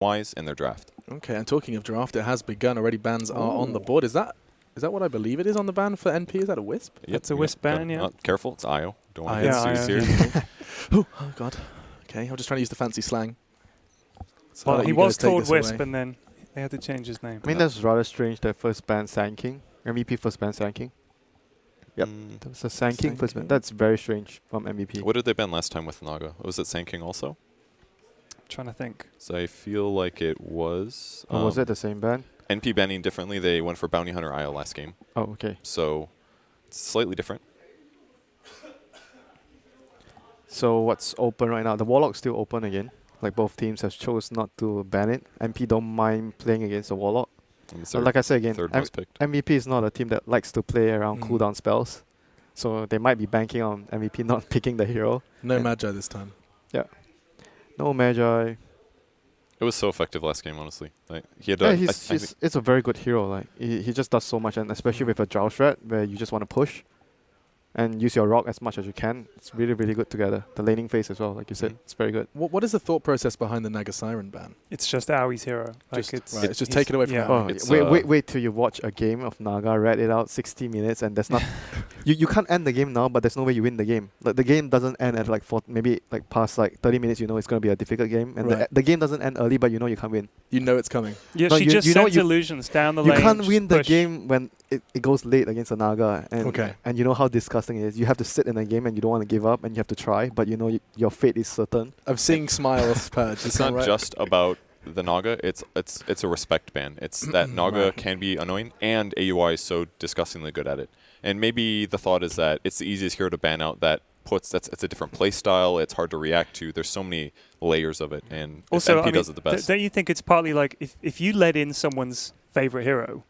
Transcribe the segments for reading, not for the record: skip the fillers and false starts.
wise in their draft. Okay, and talking of draft, it has begun already. Bans are on the board. Is that what I believe it is on the ban for NP? Is that a Wisp? Yep, It's a Wisp ban, yeah. Careful, it's IO. Don't want to IO. get Yeah, sued IO. seriously. Oh God. Okay, I'm just trying to use the fancy slang. So I'll Well, let he you guys was take called this Wisp, away. and then they had to change his name. I mean, that's rather strange, that first ban Sanking. MVP first ban Sanking. Yep. That was a Sanking first ban. Sanking. That's very strange from MVP. What did they ban last time with Naga? Was it Sanking also? Trying to think. So I feel like it was. Or was it the same ban? NP banning differently. They went for Bounty Hunter IO last game. Oh, okay. So it's slightly different. So what's open right now? The Warlock's still open again. Like both teams have chose not to ban it. MP don't mind playing against the Warlock. And it's But their like I said again, third most picked. MVP is not a team that likes to play around cooldown spells. So they might be banking on MVP not picking the hero. No Yeah. Magi this time. No Magi. It was so effective last game, honestly. Like he had. Yeah, I it's a very good hero. Like he just does so much, and especially with a Drow Shred where you just want to push and use your rock as much as you can. It's really, really good together. The laning phase as well, like you said, it's very good. What is the thought process behind the Naga Siren ban? It's just Aoi's hero. Like Just- it's, right, it's just he's- taken away from yeah. Aoi. Oh, It's, wait till you watch a game of Naga, read it out 60 minutes, and there's not. you can't end the game now, but there's no way you win the game. Like the game doesn't end at like maybe like past like 30 minutes. You know it's gonna be a difficult game, and Right. the game doesn't end early, but you know you can't win. You know it's coming. Yeah, No, she you- just you know sends you- illusions down the You lane. can't just win the push. game when it goes late against a Naga, and Okay. and you know how disgusting it is. You have to sit in a game and you don't want to give up, and you have to try, but you know your fate is certain. I'm seeing smiles purge. It's not just about the Naga. It's a respect ban. It's that Naga Right. can be annoying, and AUI is so disgustingly good at it. And maybe the thought is that it's the easiest hero to ban out. It's a different play style. It's hard to react to. There's so many layers of it, and Also, NP I mean, does it the best. don't you think it's partly like if you let in someone's favorite hero,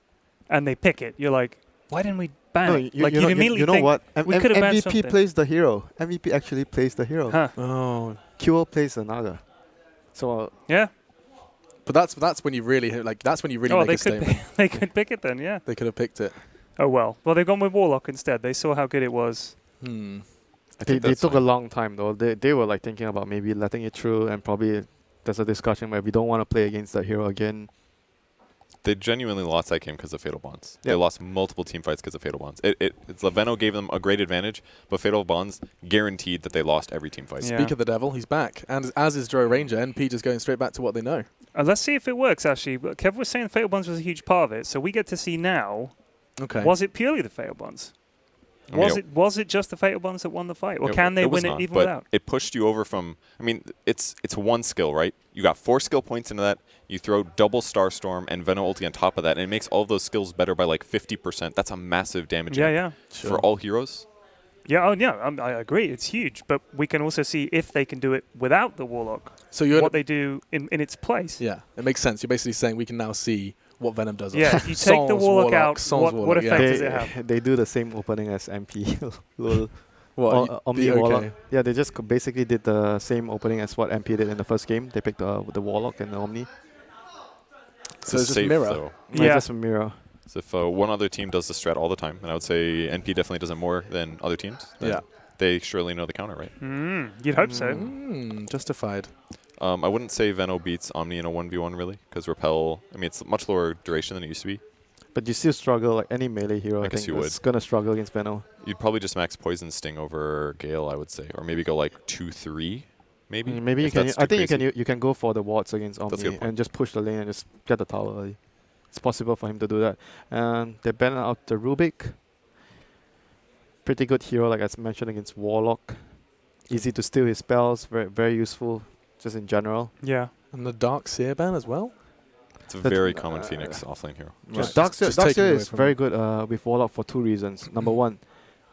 and they pick it, you're like, why didn't we ban it? Like you know, immediately you know think, what? we could have banned MVP something. plays the hero. MVP actually plays the hero. Huh? Oh, QO plays the Naga. So Yeah. but that's when you really that's when you really Oh, make they a could statement. they could pick it then. Yeah. They could have picked it. Oh well. Well, they've gone with Warlock instead. They saw how good it was. I they think that's took a fine. long time though. They were like thinking about maybe letting it through, and probably there's a discussion where we don't want to play against the hero again. They genuinely lost that game because of Fatal Bonds. They Yeah. lost multiple team fights because of Fatal Bonds. It's Laveno gave them a great advantage, but Fatal Bonds guaranteed that they lost every team fight. Yeah. Speak of the devil, he's back, and as is Drow Ranger. NP just going straight back to what they know. Let's see if it works. Actually, But Kev was saying Fatal Bonds was a huge part of it, so we get to see now. Okay. Was it purely the Fatal Bonds? I mean, Was it just the Fatal Bonds that won the fight, or can they was win it not, even but without? It pushed you over from. I mean, it's one skill, right? You got 4 skill points into that. You throw double Starstorm and Venom ulti on top of that, and it makes all of those skills better by like 50%. That's a massive damage Yeah. for all heroes. Yeah, I agree. It's huge, but we can also see if they can do it without the Warlock, So you're what they do in its place. yeah, it makes sense. You're basically saying we can now see what Venom does. Yeah, if you take the Warlock out, Sans what Warlock, effect yeah. does it have? They do the same opening as MP. Lol. What? Omni be okay. Warlock. Yeah, they just basically did the same opening as what MP did in the first game. They picked the Warlock and the Omni. So it's just safe, mirror. though. Yeah. Just a mirror. So if one other team does the strat all the time, and I would say NP definitely does it more than other teams, then Yeah. they surely know the counter, right? You'd hope so. Justified. I wouldn't say Veno beats Omni in a 1v1 really, because Repel, I mean, it's much lower duration than it used to be. But you still struggle, like any melee hero, I I guess think, you would. is going to struggle against Veno. You'd probably just max Poison Sting over Gale, I would say, or maybe go like 2-3, maybe. Maybe you if can. that's I too think crazy. you can go for the wards against That's a Omni good point. and just push the lane and just get the tower early. It's possible for him to do that. And they banned out the Rubik. Pretty good hero, like I mentioned, against Warlock. Easy to steal his spells. Very very useful, just in general. Yeah. And the Dark Seer ban as well. It's a That's- very common Phoenix offlane hero. Right. Darkseer taking away is from very it. good with Warlock for 2 reasons. Number 1,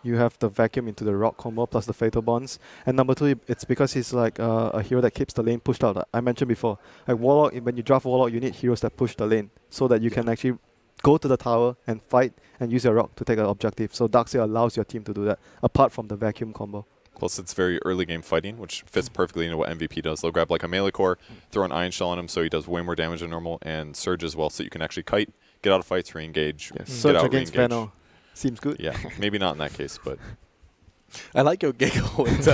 you have the vacuum into the rock combo plus the fatal bonds, and number 2, it's because he's like a hero that keeps the lane pushed out. I mentioned before, like Warlock, when you draft Warlock, you need heroes that push the lane so that you can actually go to the tower and fight and use your rock to take an objective. So Darkseer allows your team to do that, apart from the vacuum combo. Plus, it's very early game fighting, which fits perfectly into what MVP does. They'll grab like a melee core, throw an Iron Shell on him so he does way more damage than normal, and Surge as well so you can actually kite, get out of fights, re-engage, Yeah, get Surge out, against re-engage. Veno seems good. Yeah, maybe not in that case, but I like your giggle. And,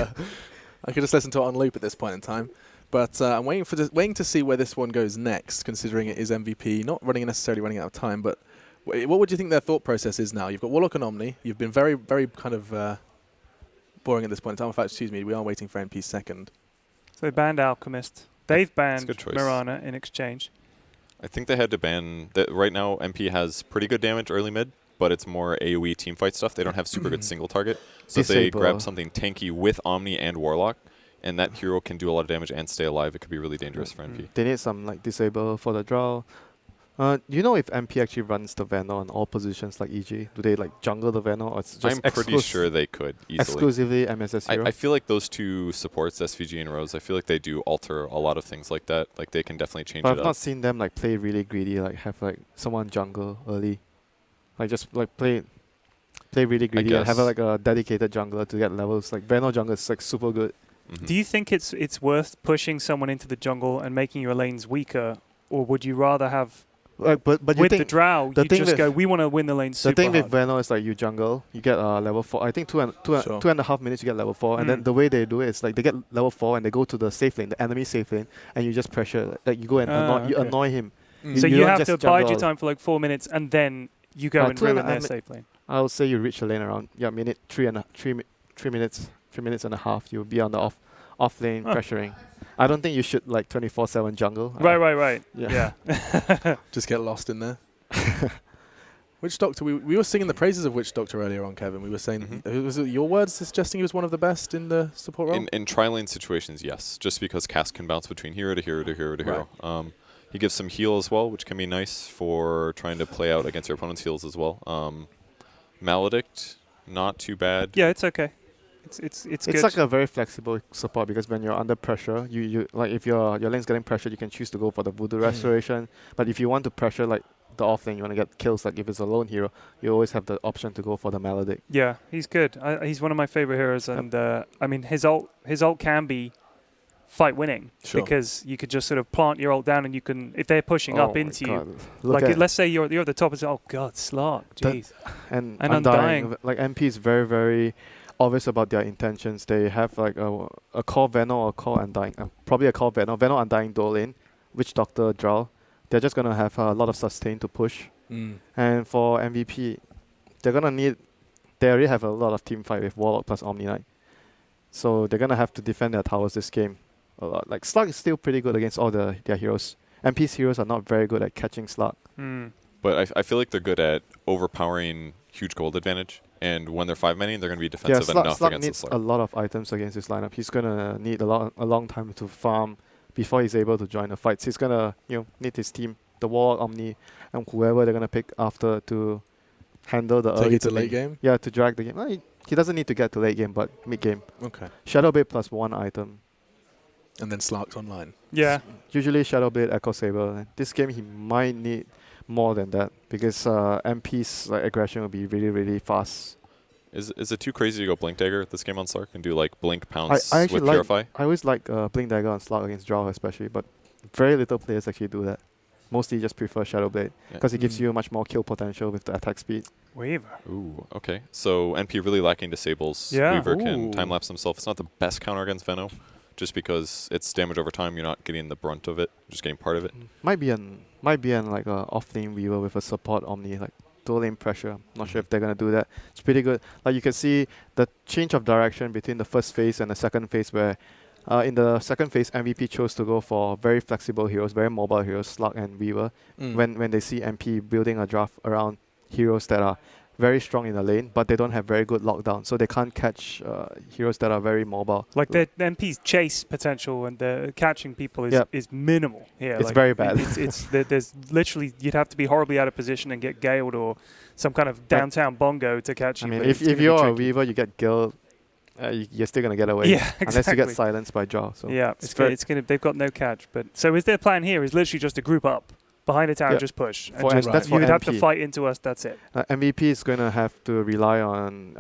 I could just listen to it on loop at this point in time. But I'm waiting to see where this one goes next, considering it is MVP, not necessarily running out of time. But what would you think their thought process is now? You've got Warlock and Omni. You've been very, very kind of boring at this point in time. In fact, excuse me, we are waiting for NP second. So they banned Alchemist. They've banned good choice. Mirana in exchange. I think they had to ban that. Right now, MP has pretty good damage early mid, but it's more AoE teamfight stuff. They don't have super good single target. So if they Disable. grab something tanky with Omni and Warlock, and that hero can do a lot of damage and stay alive, it could be really dangerous for NP. They need some like disable for the draw. You know if MP actually runs the Venom on all positions like EG? Do they like jungle the Venom or it's just I'm pretty sure they could easily. exclusively MSS hero? I feel like those two supports, SVG and Rose, I feel like they do alter a lot of things like that. Like they can definitely change but it I've up. not seen them like play really greedy, like have like someone jungle early. Like just like play really greedy and have guess. like a dedicated jungler to get levels. Like Venom jungle is like super good. Mhm. Do you think it's worth pushing someone into the jungle and making your lanes weaker, or would you rather have Like, but you with the think Drow the you thing just with- go, we want to win the lane the super thing with hard? Venom is like you jungle, you get level 4. I think Sure. 2.5 minutes you get level 4, and then Mm. the way they do it is like they get level 4 and they go to the safe lane, the enemy safe lane, and you just pressure. Like you go and Okay. annoy him. So you you don't have just to jungle bide your all- time for like 4 minutes and then you go and two and ruin a- their I mean- safe lane. I would say you reach the lane around 3 minutes and a half. You'll be on the off lane Huh. pressuring. I don't think you should like 24/7 jungle. Right. Yeah. Yeah. Just get lost in there. Witch Doctor, we were singing the praises of Witch Doctor earlier on, Kevin. We were saying, was it your words suggesting he was one of the best in the support role? In tri-lane situations, yes. Just because cast can bounce between hero to hero to hero to hero. He gives some heal as well, which can be nice for trying to play out against your opponent's heals as well. Maledict, not too bad. Yeah, it's okay. It's good. It's like a very flexible support because when you're under pressure, you like if your lane's getting pressured, you can choose to go for the Voodoo Restoration. But if you want to pressure like the off lane, you want to get kills. Like if it's a lone hero, you always have the option to go for the Maledict. Yeah, he's good. He's one of my favorite heroes, and I mean his ult can be fight winning because you could just sort of plant your ult down, and you can if they're pushing up my into you. God. Look Like at let's say you're at the top, it's oh god, Slark, That- jeez. and and Undying. Undying. Like MP is very very obvious about their intentions. They have like a core Venom or a core Undying, probably a core Venom Undying dual lane, Witch Doctor Drow. They're just gonna have a lot of sustain to push. And for MVP, they're gonna need. They already have a lot of team fight with Warlock plus Omni Knight, so they're gonna have to defend their towers this game a lot. Like Slug is still pretty good against all their heroes. MP's heroes are not very good at catching Slug. But I feel like they're good at overpowering huge gold advantage. And when they're 5-manning, they're going to be defensive enough Slug against the needs Slug. a lot of items against this lineup. He's gonna need a long time to farm before he's able to join the fights. He's gonna need his team, the Warlock, Omni, and whoever they're gonna pick after to handle the Take early it to late mid- game? Yeah, to drag the game. No, he doesn't need to get to late game, but mid game. Okay. Shadowblade plus 1 item. And then Slark's online. Yeah. Usually Shadowblade, Echo Saber. This game he might need more than that because MP's like aggression will be really really fast. Is it too crazy to go Blink Dagger this game on Slark and do like Blink Pounce I actually with like Purify? I always like Blink Dagger on Slug against Drow especially, but very little players actually do that. Mostly just prefer Shadowblade because it gives you much more kill potential with the attack speed. Weaver. Ooh, okay. So NP really lacking disables. Yeah. Weaver can Ooh. time-lapse himself. It's not the best counter against Venom, just because it's damage over time. You're not getting the brunt of it, just getting part of it. Might be an like a off lane Weaver with a support Omni like dual lane pressure. Not sure if they're gonna do that. It's pretty good. Like you can see the change of direction between the first phase and the second phase where in the second phase MVP chose to go for very flexible heroes, very mobile heroes, Slug and Weaver. When they see MP building a draft around heroes that are very strong in the lane, but they don't have very good lockdown, so they can't catch heroes that are very mobile. Like the MP's chase potential and the catching people is Yep. is minimal. Yeah, It's like, very bad. There's literally you'd have to be horribly out of position and get Galed or some kind of downtown bongo to catch I you. mean, but if it's gonna be you're a tricky. Weaver, you get Guild, you're still gonna get away. Yeah, Unless you get exactly. silenced by Jaw. So Yeah, it's it's very- good. It's gonna. They've got no catch. But so is their plan here? Is literally just to group up behind a tower, Yeah. just push. And For just, that's you for would have to MP. fight into us. That's it. MVP is gonna have to rely on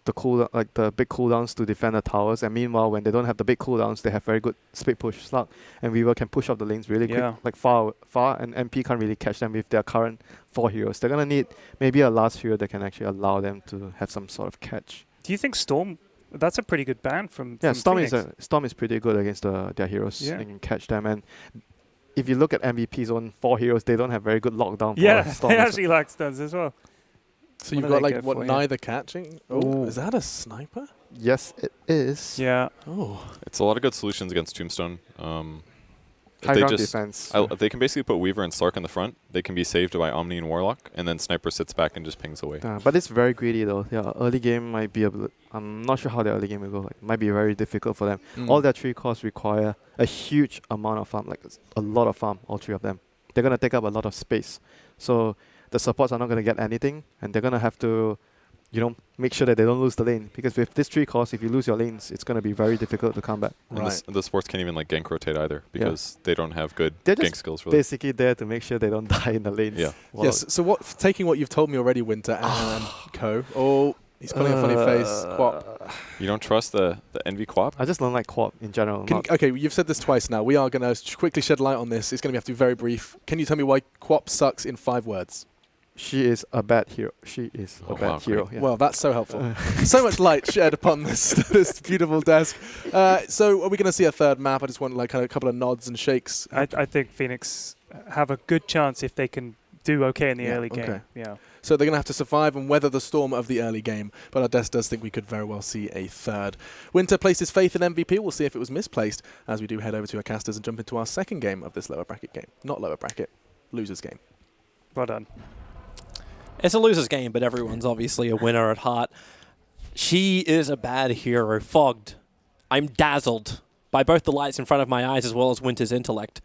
the big cooldowns to defend the towers. And meanwhile, when they don't have the big cooldowns, they have very good split push Slug, and Weaver can push up the lanes really Yeah. quick, like far, and MP can't really catch them with their current 4 heroes. They're gonna need maybe a last hero that can actually allow them to have some sort of catch. Do you think Storm That's a pretty good ban from Storm Phoenix. Storm is pretty good against their heroes. Yeah. They can catch them, and if you look at MVP's own 4 heroes, they don't have very good lockdown. Yeah, for Storm they as well. actually like stuns as well. So What you've do got they like go for here? neither catching. Oh, Ooh. is that a sniper? Yes, it is. Yeah. Oh, It's a lot of good solutions against Tombstone. If High they ground just, defense. if they can basically put Weaver and Slark in the front, they can be saved by Omni and Warlock, and then Sniper sits back and just pings away. But it's very greedy though. Yeah, early game might be I'm not sure how the early game will go. Like, might be very difficult for them. All their 3 cores require a huge amount of farm, like a lot of farm. All 3 of them. They're gonna take up a lot of space. So the supports are not gonna get anything, and they're gonna have to, make sure that they don't lose the lane. Because with this 3 cores, if you lose your lanes, it's gonna be very difficult to combat. And right. the sports can't even like gank rotate either because they don't have good They're gank just skills for that. Basically there to make sure they don't die in the lanes. Yeah. Well, Yes. So taking what you've told me already, Winter and Co. Oh, he's putting a funny face. Quap. You don't trust the Envy Quap? I just don't like Quap in general. Okay, you've said this twice now. We are going to quickly shed light on this. It's going to have to be very brief. Can you tell me why Quap sucks in 5 words? She is a bad hero. She is a Oh, bad wow, hero. great. Yeah. Well, that's so helpful. So much light shed upon this beautiful desk. So are we going to see a third map? I just want like a couple of nods and shakes. I think Phoenix have a good chance if they can do okay in the Yeah, early game. okay. Yeah. So they're going to have to survive and weather the storm of the early game. But Ades does think we could very well see a third. Winter places faith in MVP. We'll see if it was misplaced as we do head over to Acastas and jump into our second game of this lower bracket game. Not lower bracket, losers game. Well done. It's a loser's game, but everyone's obviously a winner at heart. She is a bad hero. Fogged. I'm dazzled by both the lights in front of my eyes as well as Winter's intellect.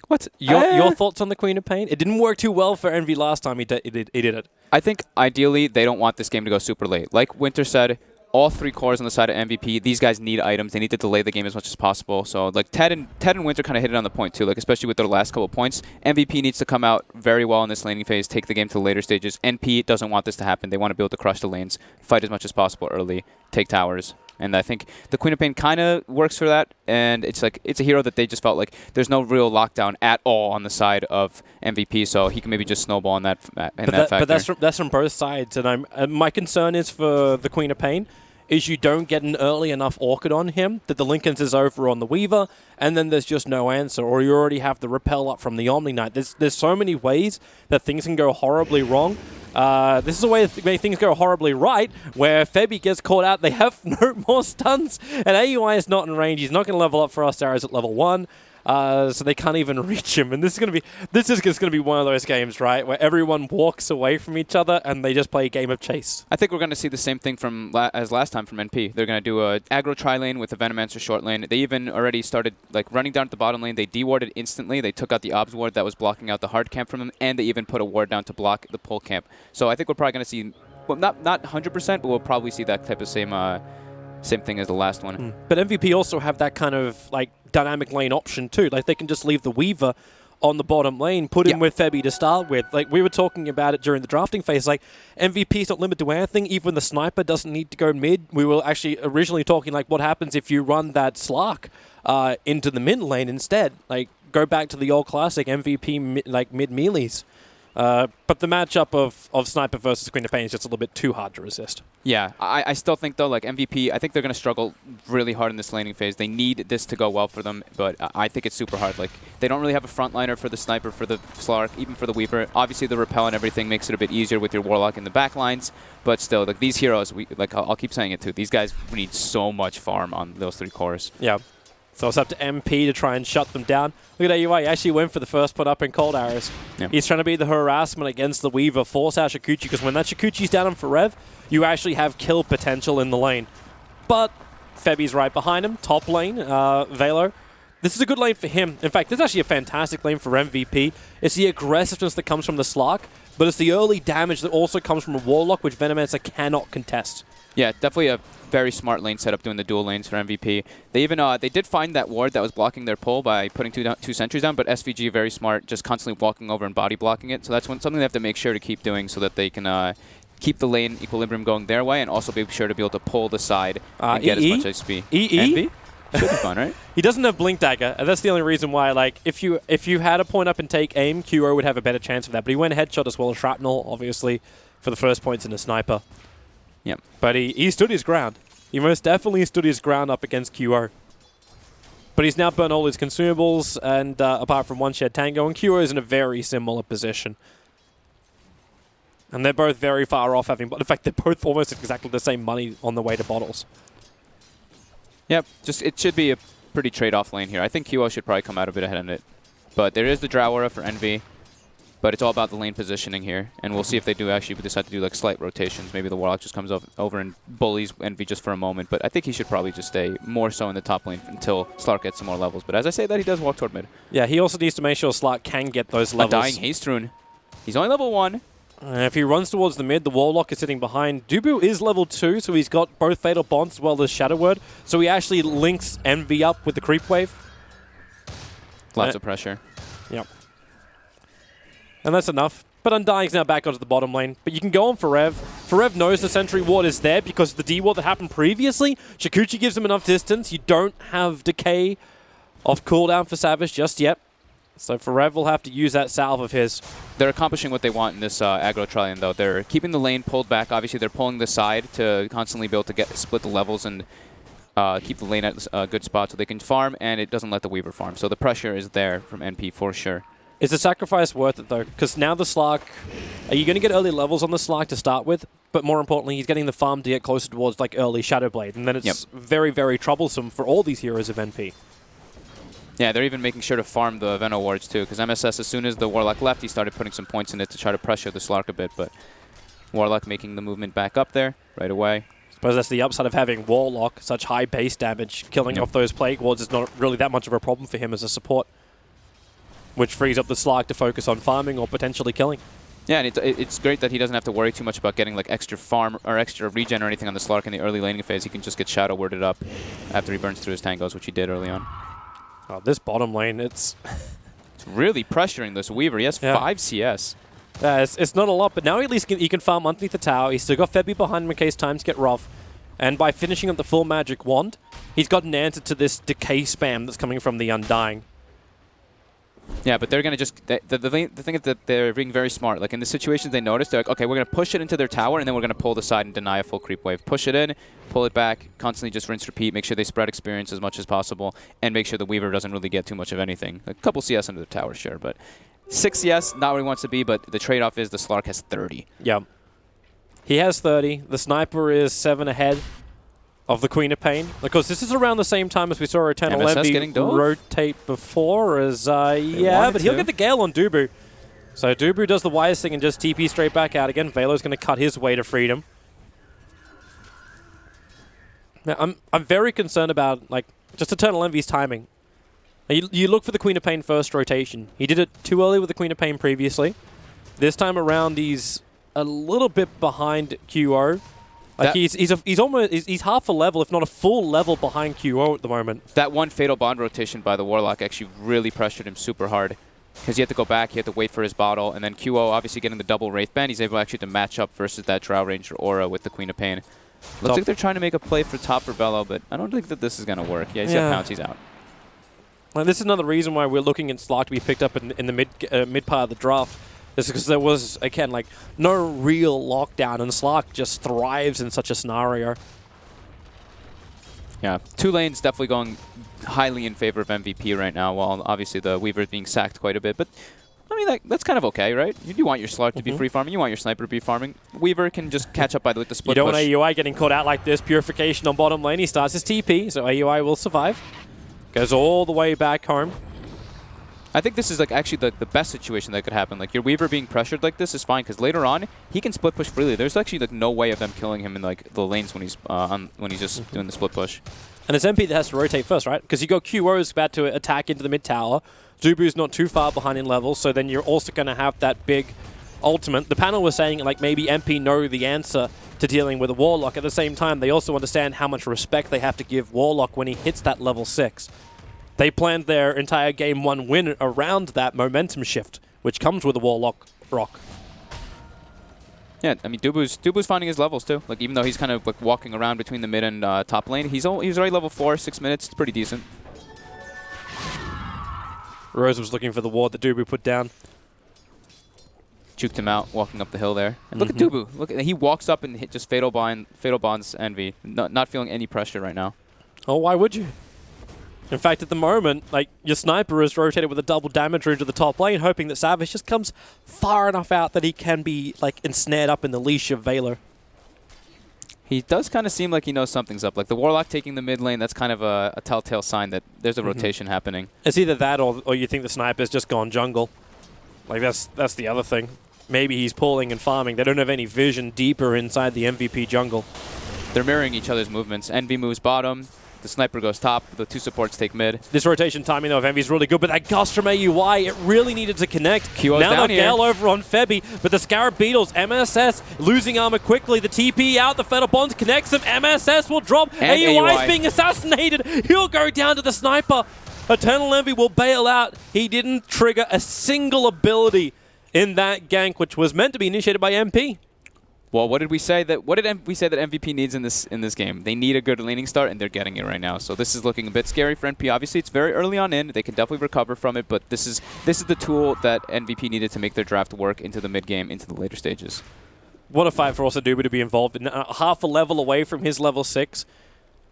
What? Your thoughts on the Queen of Pain? It didn't work too well for Envy last time he did it. I think ideally they don't want this game to go super late. Like Winter said, all 3 cores on the side of MVP, these guys need items. They need to delay the game as much as possible. So like Ted and Winter kind of hit it on the point too, like especially with their last couple of points. MVP needs to come out very well in this laning phase, take the game to the later stages. NP doesn't want this to happen. They want to be able to crush the lanes, fight as much as possible early, take towers. And I think the Queen of Pain kind of works for that. And it's like it's a hero that they just felt like there's no real lockdown at all on the side of MVP, so he can maybe just snowball in that factor. But that's from both sides. And my concern is for the Queen of Pain is you don't get an early enough Orchid on him that the Lincolns is over on the Weaver, and then there's just no answer, or you already have the Repel up from the Omni Knight. There's so many ways that things can go horribly wrong. This is a way things go horribly right, where Febby gets caught out. They have no more stuns, and AUI is not in range. He's not going to level up for us. Sarah's at level 1. So they can't even reach him. And this is just going to be one of those games, right, where everyone walks away from each other and they just play a game of chase. I think we're going to see the same thing from as last time from NP. They're going to do a aggro tri-lane with a Venomancer short lane. They even already started like running down to the bottom lane. They dewarded instantly. They took out the obs ward that was blocking out the hard camp from them, and they even put a ward down to block the pull camp. So I think we're probably going to see, well, not 100%, but we'll probably see that type of same thing as the last one. But MVP also have that kind of like dynamic lane option too. Like they can just leave the Weaver on the bottom lane, put him with Febby to start with. Like we were talking about it during the drafting phase, like MVP's not limited to anything. Even the sniper doesn't need to go mid. We were actually originally talking like what happens if you run that Slark into the mid lane instead. Like go back to the old classic MVP mid melees. But the matchup of Sniper versus Queen of Pain is just a little bit too hard to resist. Yeah, I still think, though, like MVP, I think they're going to struggle really hard in this laning phase. They need this to go well for them, but I think it's super hard. Like, they don't really have a frontliner for the Sniper, for the Slark, even for the Weaver. Obviously, the Repel and everything makes it a bit easier with your Warlock in the back lines, but still, like these heroes, I'll keep saying it too, these guys need so much farm on those 3 cores. Yeah. So it's up to MP to try and shut them down. Look at AUI, he actually went for the first put up in Cold Arrows. Yeah. He's trying to be the harassment against the Weaver, force out Shukuchi, because when that Shukuchi's down on Forev, you actually have kill potential in the lane. But Febby's right behind him, top lane, Velo. This is a good lane for him. In fact, this is actually a fantastic lane for MVP. It's the aggressiveness that comes from the Slark, but it's the early damage that also comes from a Warlock, which Venomancer cannot contest. Yeah, definitely a very smart lane setup doing the dual lanes for MVP. They even they did find that ward that was blocking their pull by putting two sentries down, but SVG very smart, just constantly walking over and body blocking it. So that's something they have to make sure to keep doing so that they can keep the lane equilibrium going their way and also be sure to be able to pull the side and get as much XP. EE? Should be fun, right? He doesn't have Blink Dagger, and that's the only reason why, like, if you had a point up and take aim, QO would have a better chance of that. But he went headshot as well as Shrapnel, obviously, for the first points in the Sniper. Yep. But he stood his ground. He most definitely stood his ground up against QO. But he's now burnt all his consumables, and apart from one Shed Tango, and QO is in a very similar position. And they're both very far off having... In fact, they're both almost exactly the same money on the way to bottles. Yep, just it should be a pretty trade-off lane here. I think QO should probably come out a bit ahead of it. But there is the Drow Aura for Envy. But it's all about the lane positioning here. And we'll see if they do actually decide to do like slight rotations. Maybe the Warlock just comes over and bullies Envy just for a moment. But I think he should probably just stay more so in the top lane until Slark gets some more levels. But as I say that, he does walk toward mid. Yeah, he also needs to make sure Slark can get those levels. A dying Haste Rune. He's only level 1. If he runs towards the mid, the Warlock is sitting behind. Dubu is level 2, so he's got both Fatal Bonds as well as Shadow Word. So he actually links Envy up with the Creep Wave. Lots of pressure. Yep. And that's enough. But Undying's now back onto the bottom lane. But you can go on Forev. Forev knows the Sentry Ward is there because of the D-Ward that happened previously. Shukuchi gives him enough distance. You don't have Decay off cooldown for Savage just yet. So Forev will have to use that salve of his. They're accomplishing what they want in this aggro Trillion, though. They're keeping the lane pulled back. Obviously, they're pulling the side to constantly be able to split the levels and keep the lane at a good spot so they can farm, and it doesn't let the Weaver farm. So the pressure is there from NP for sure. Is the sacrifice worth it, though? Because now the Slark... Are you going to get early levels on the Slark to start with? But more importantly, he's getting the farm to get closer towards like early Shadow Blade. And then it's very, very troublesome for all these heroes of NP. Yeah, they're even making sure to farm the Venom wards too, because MSS, as soon as the Warlock left, he started putting some points in it to try to pressure the Slark a bit, but Warlock making the movement back up there right away. I suppose that's the upside of having Warlock, such high base damage. Killing off those Plague Wards is not really that much of a problem for him as a support, which frees up the Slark to focus on farming or potentially killing. Yeah, and it's great that he doesn't have to worry too much about getting like extra farm or extra regen or anything on the Slark in the early laning phase. He can just get Shadow Worded up after he burns through his tangos, which he did early on. Oh, this bottom lane, it's really pressuring this Weaver. He has 5 CS. It's not a lot, but now at least he can farm underneath the tower. He's still got Febby behind him in case times get rough. And by finishing up the full magic wand, he's got an answer to this decay spam that's coming from the Undying. Yeah, but they're going to just... The thing is that they're being very smart. Like, in the situations they notice, they're like, okay, we're going to push it into their tower, and then we're going to pull the side and deny a full creep wave. Push it in, pull it back, constantly just rinse, repeat, make sure they spread experience as much as possible, and make sure the Weaver doesn't really get too much of anything. A couple CS into the tower, sure, but 6 CS, not where he wants to be, but the trade-off is the Slark has 30. Yeah. He has 30. The Sniper is 7 ahead of the Queen of Pain. Because this is around the same time as we saw Eternal Envy rotate before. As yeah, but he'll get the Gale on Dubu. So Dubu does the wise thing and just TP straight back out again. Velo's going to cut his way to freedom. Now, I'm very concerned about like just Eternal Envy's timing. You look for the Queen of Pain first rotation. He did it too early with the Queen of Pain previously. This time around, he's a little bit behind QO. Like he's half a level, if not a full level, behind QO at the moment. That one Fatal Bond rotation by the Warlock actually really pressured him super hard. Because he had to go back, he had to wait for his bottle, and then QO obviously getting the double Wraith Band, he's able actually to match up versus that Drow Ranger Aura with the Queen of Pain. Looks like they're trying to make a play for top for Velo, but I don't think that this is going to work. Yeah, he's got pounce, he's out. Well, this is another reason why we're looking at Slark to be picked up in the mid part of the draft. Is because there was, again, like, no real lockdown, and Slark just thrives in such a scenario. Yeah, 2 lanes definitely going highly in favor of MVP right now, while obviously the Weaver is being sacked quite a bit. But, I mean, that's kind of okay, right? You do want your Slark to be free farming, you want your Sniper to be farming. Weaver can just catch up by the split push. You don't want AUI getting caught out like this. Purification on bottom lane. He starts his TP, so AUI will survive. Goes all the way back home. I think this is like actually the best situation that could happen. Like your Weaver being pressured like this is fine because later on he can split push freely. There's actually like no way of them killing him in like the lanes when he's just doing the split push. And it's MP that has to rotate first, right? Because you got QO's about to attack into the mid tower. Dubu's not too far behind in levels, so then you're also going to have that big ultimate. The panel was saying like maybe MP know the answer to dealing with a Warlock. At the same time, they also understand how much respect they have to give Warlock when he hits that level 6. They planned their entire Game 1 win around that momentum shift, which comes with a Warlock rock. Yeah, I mean, Dubu's finding his levels too. Like even though he's kind of like walking around between the mid and top lane, he's already level 4, 6 minutes. It's pretty decent. Rose was looking for the ward that Dubu put down. juked him out walking up the hill there. And look at Dubu. Look, he walks up and just fatal bonds Envy. Not feeling any pressure right now. Oh, why would you? In fact, at the moment, like, your sniper is rotated with a double damage into the top lane, hoping that Savage just comes far enough out that he can be, like, ensnared up in the leash of Veiler. He does kind of seem like he knows something's up. Like the Warlock taking the mid lane, that's kind of a telltale sign that there's a rotation happening. It's either that or you think the sniper's just gone jungle. Like, that's the other thing. Maybe he's pulling and farming. They don't have any vision deeper inside the MVP jungle. They're mirroring each other's movements. Envy moves bottom. The sniper goes top. The two supports take mid. This rotation timing, though, of Envy's really good, but that gust from AUI, it really needed to connect. Kyo's now down the here. Gale over on Febby, but the Scarab Beetles, MSS losing armor quickly. The TP out, the Fatal Bond connects them. MSS will drop. And AUI is AUI. being assassinated. He'll go down to the sniper. Eternal Envy will bail out. He didn't trigger a single ability in that gank, which was meant to be initiated by MP. Well, what did we say that MVP needs in this game? They need a good laning start, and they're getting it right now. So this is looking a bit scary for NP. Obviously, it's very early on in. They can definitely recover from it, but this is the tool that MVP needed to make their draft work into the mid game, into the later stages. What a fight for also Dubu to be involved in. Half a level away from his level 6.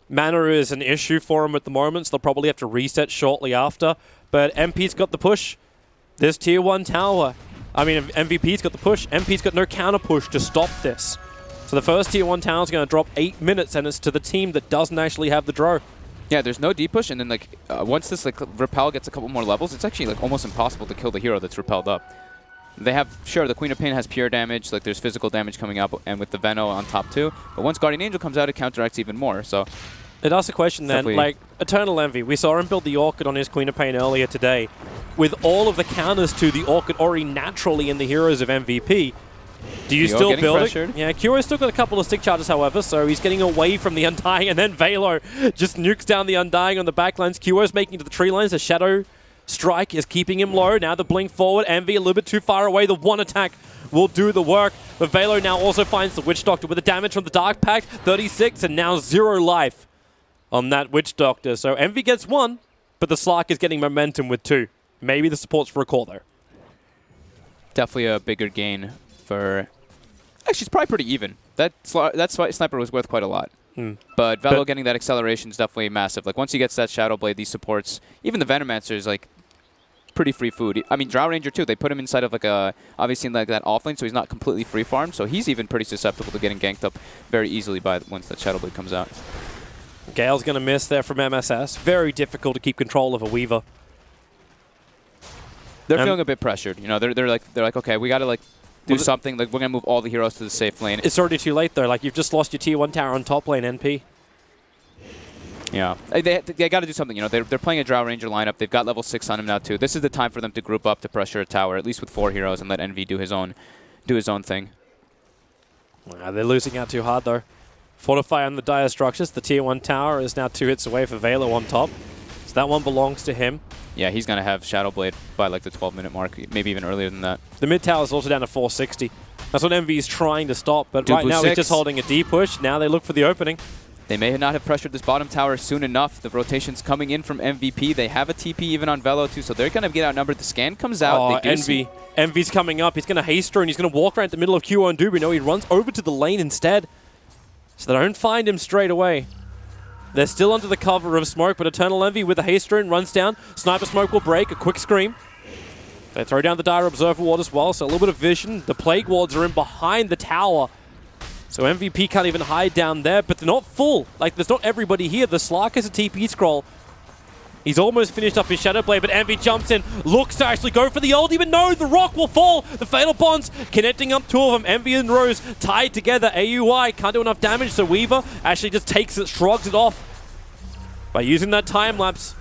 Mana is an issue for him at the moment, so they'll probably have to reset shortly after. But MP's got the push. This tier 1 tower. I mean, MVP's got the push. MP's got no counter push to stop this. So the first tier 1 tower is going to drop 8 minutes, and it's to the team that doesn't actually have the draw. Yeah, there's no deep push, and then like once this like repel gets a couple more levels, it's actually like almost impossible to kill the hero that's repelled up. They have, sure, the Queen of Pain has pure damage, like there's physical damage coming up, and with the Veno on top too. But once Guardian Angel comes out, it counteracts even more. So it asks a question then, Definitely. like Eternal Envy, we saw him build the Orchid on his Queen of Pain earlier today. With all of the counters to the Orchid already naturally in the heroes of MVP, do you Kyo still getting build pressured. it? Yeah, Kyo's still got a couple of stick charges, however, so he's getting away from the Undying, and then Velo just nukes down the Undying on the backlines. Kyo's making it to the tree lines. The Shadow Strike is keeping him low. Now the blink forward. Envy a little bit too far away. The one attack will do the work. But Velo now also finds the Witch Doctor with the damage from the Dark Pact. 36 and now 0 life on that Witch Doctor. So Envy gets 1, but the Slark is getting momentum with 2. Maybe the support's for a call, though. definitely a bigger gain for... Actually, it's probably pretty even. That sniper was worth quite a lot. But Velo getting that acceleration is definitely massive. Like, once he gets that Shadow Blade, these supports, even the Venomancer is, like, pretty free food. I mean, Drow Ranger, too. They put him inside of, like, obviously in, like, that offlane, so he's not completely free farmed. So he's even pretty susceptible to getting ganked up very easily by once that Shadow Blade comes out. Gale's going to miss there from MSS. Very difficult to keep control of a Weaver. They're feeling a bit pressured. You know, they're like, okay, we got to, like, do something. Like, we're going to move all the heroes to the safe lane. It's already too late, though. Like, you've just lost your tier 1 tower on top lane, NP. Yeah. They got to do something. You know, they're playing a Drow Ranger lineup. They've got level 6 on him now, too. This is the time for them to group up to pressure a tower, at least with 4 heroes, and let Envy do his own thing. They're losing out too hard, though. Fortify on the Dire Structures. The tier 1 tower is now 2 hits away for Velo on top. So that one belongs to him. Yeah, he's going to have Shadow Blade by, like, the 12-minute mark, maybe even earlier than that. The mid tower is also down to 460. That's what Envy is trying to stop, but Dubu right now 6. he's just holding a D push. Now they look for the opening. They may not have pressured this bottom tower soon enough. The rotation's coming in from MVP. They have a TP even on Velo, too, so they're going to get outnumbered. The scan comes out. Oh, They do see- Envy's coming up. He's going to haste her, and he's going to walk around the middle of Q and Dubu. No, he runs over to the lane instead. So they don't find him straight away. They're still under the cover of smoke, but Eternal Envy with the haste rune runs down. Sniper Smoke will break. A quick scream. They throw down the Dire Observer Ward as well, so a little bit of vision. The Plague Wards are in behind the tower. So MVP can't even hide down there, but they're not full. Like, there's not everybody here. The Slark has a TP scroll. He's almost finished up his Shadow Blade, but Envy jumps in, looks to actually go for the ulti, but no, the rock will fall. The Fatal Bonds connecting up 2 of them. Envy and Rose tied together. AUI can't do enough damage, so Weaver actually just takes it, shrugs it off by using that time lapse.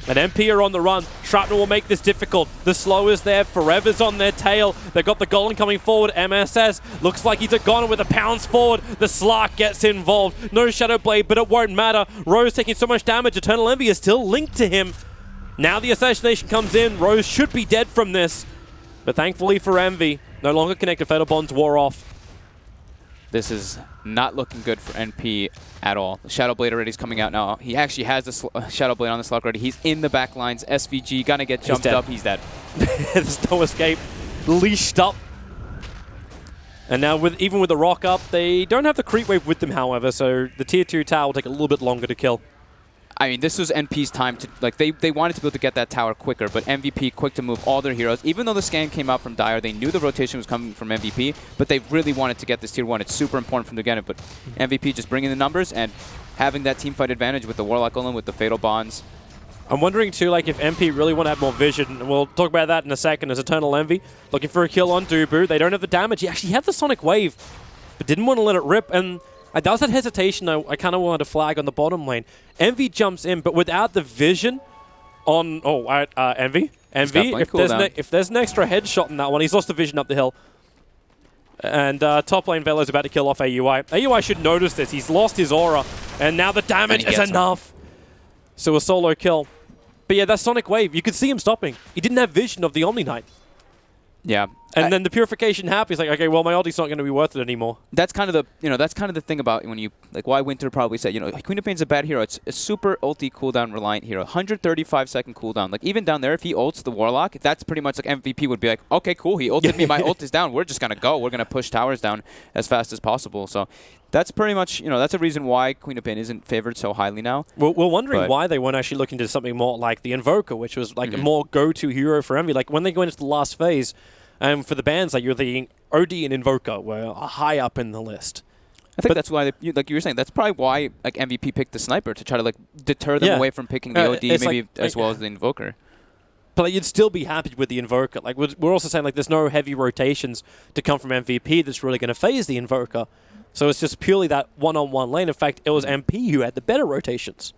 And MP are on the run. Shrapnel will make this difficult. The slow is there. Forever's on their tail. They've got the Golem coming forward. MSS looks like he's a goner with a pounce forward. The Slark gets involved. No Shadow Blade, but it won't matter. Rose taking so much damage. Eternal Envy is still linked to him. Now the assassination comes in. Rose should be dead from this. But thankfully for Envy, no longer connected. Fatal Bonds wore off. This is not looking good for NP at all. The Shadow Blade already is coming out now. He actually has the Shadow Blade on the Slark already. He's in the back lines. SVG gonna get jumped up. He's dead. There's no escape. Leashed up And now, even with the rock up, they don't have the creep wave with them, however, so the tier 2 tower will take a little bit longer to kill. I mean, this was NP's time to, like, they wanted to be able to get that tower quicker, but MVP quick to move all their heroes. Even though the scan came out from Dire, they knew the rotation was coming from MVP, but they really wanted to get this tier 1. It's super important for them to get it, but MVP just bringing the numbers and having that teamfight advantage with the Warlock Golem, with the Fatal Bonds. I'm wondering, too, like, if MP really want to have more vision, and we'll talk about that in a second, as Eternal Envy looking for a kill on Dubu. They don't have the damage. He actually had the Sonic Wave, but didn't want to let it rip, and that was that hesitation I kind of wanted to flag on the bottom lane. Envy jumps in, but without the vision on... Envy? Envy, if there's an extra headshot in that one, he's lost the vision up the hill. And top lane Velo's about to kill off AUI. AUI should notice this. He's lost his aura, and now the damage is enough. So a solo kill. But yeah, that Sonic Wave, you could see him stopping. He didn't have vision of the Omni Knight. Yeah. And then the Purification happened. He's like, okay, well, my ulti's not going to be worth it anymore. That's kind of the thing about when you, like, why Winter probably said, Queen of Pain's a bad hero. It's a super ulti cooldown reliant hero. 135-second cooldown. Like, even down there, if he ults the Warlock, that's pretty much like MVP would be like, okay, cool, he ulted me, my ult is down. We're just going to go. We're going to push towers down as fast as possible. So that's pretty much, that's a reason why Queen of Pain isn't favored so highly now. We're wondering why they weren't actually looking to something more like the Invoker, which was like a more go-to hero for Envy. Like, when they go into the last phase, for the bans, like, you're the OD and Invoker were high up in the list. I think that's why, like you were saying, that's probably why like MVP picked the Sniper, to try to like deter them away from picking the OD, maybe as well as the Invoker. But like, you'd still be happy with the Invoker. Like, we're also saying, like, there's no heavy rotations to come from MVP that's really going to phase the Invoker. So it's just purely that one-on-one lane. In fact, it was MP who had the better rotations.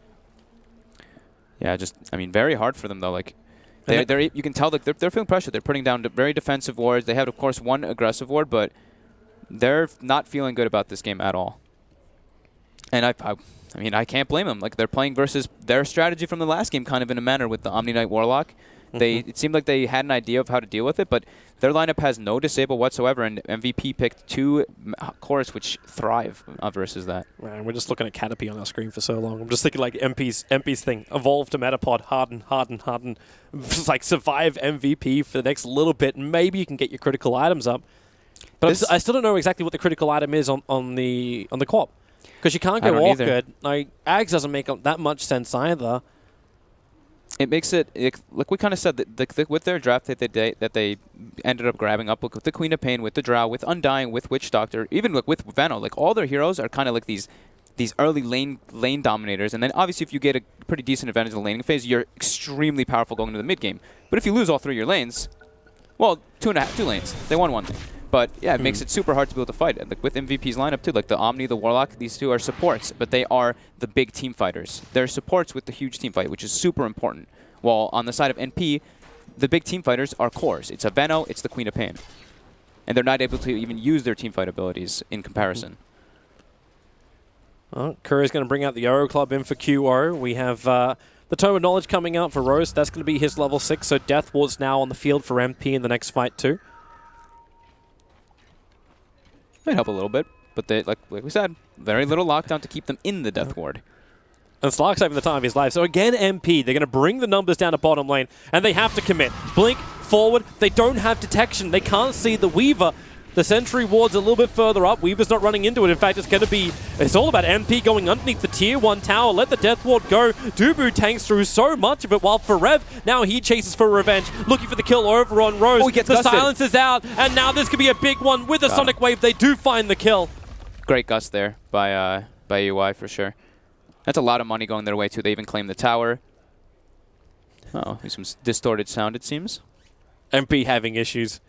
Yeah, very hard for them though. Like, you can tell that they're feeling pressure. They're putting down very defensive wards. They have, of course, one aggressive ward, but they're not feeling good about this game at all. And I can't blame them. Like, they're playing versus their strategy from the last game, kind of in a manner with the Omni Knight Warlock. It seemed like they had an idea of how to deal with it, but their lineup has no disable whatsoever, and MVP picked two cores which thrive versus that. Man, we're just looking at Caterpie on our screen for so long. I'm just thinking, like, MP's thing. Evolve to Metapod, harden. Like, survive MVP for the next little bit, and maybe you can get your critical items up. But I still don't know exactly what the critical item is on the co-op. Because you can't go awkward. Like, Ags doesn't make that much sense either. It makes it, like we kind of said, that with their draft that they ended up grabbing up, with the Queen of Pain, with the Drow, with Undying, with Witch Doctor, even with Vano, like, all their heroes are kind of like these early lane dominators. And then obviously if you get a pretty decent advantage in the laning phase, you're extremely powerful going into the mid game. But if you lose all three of your lanes, well, two lanes, they won one thing. But yeah, it makes it super hard to be able to fight. And like, with MVP's lineup too, like the Omni, the Warlock, these two are supports, but they are the big team fighters. They're supports with the huge team fight, which is super important. While on the side of NP, the big team fighters are cores. It's a Veno, it's the Queen of Pain. And they're not able to even use their team fight abilities in comparison. Well, Curry's going to bring out the Oro Club in for QO. We have the Tome of Knowledge coming out for Rose. That's going to be his level 6, so Death Ward's now on the field for MP in the next fight too. Might help a little bit, but they, like we said, very little lockdown to keep them in the Death Ward. And Slark's having the time of his life. So again, MP, they're going to bring the numbers down to bottom lane, and they have to commit. Blink, forward, they don't have detection. They can't see the Weaver. The Sentry Ward's a little bit further up. Weaver's not running into it. In fact, it's all about MP going underneath the tier 1 tower. Let the Death Ward go. Dubu tanks through so much of it, while Forev, now he chases for revenge, looking for the kill over on Rose. Oh, he gets the gusted. silence is out, and now this could be a big one. With the Sonic Wave, they do find the kill. Great gust there by UI for sure. That's a lot of money going their way too. They even claim the tower. Oh, there's some distorted sound, it seems. MP having issues.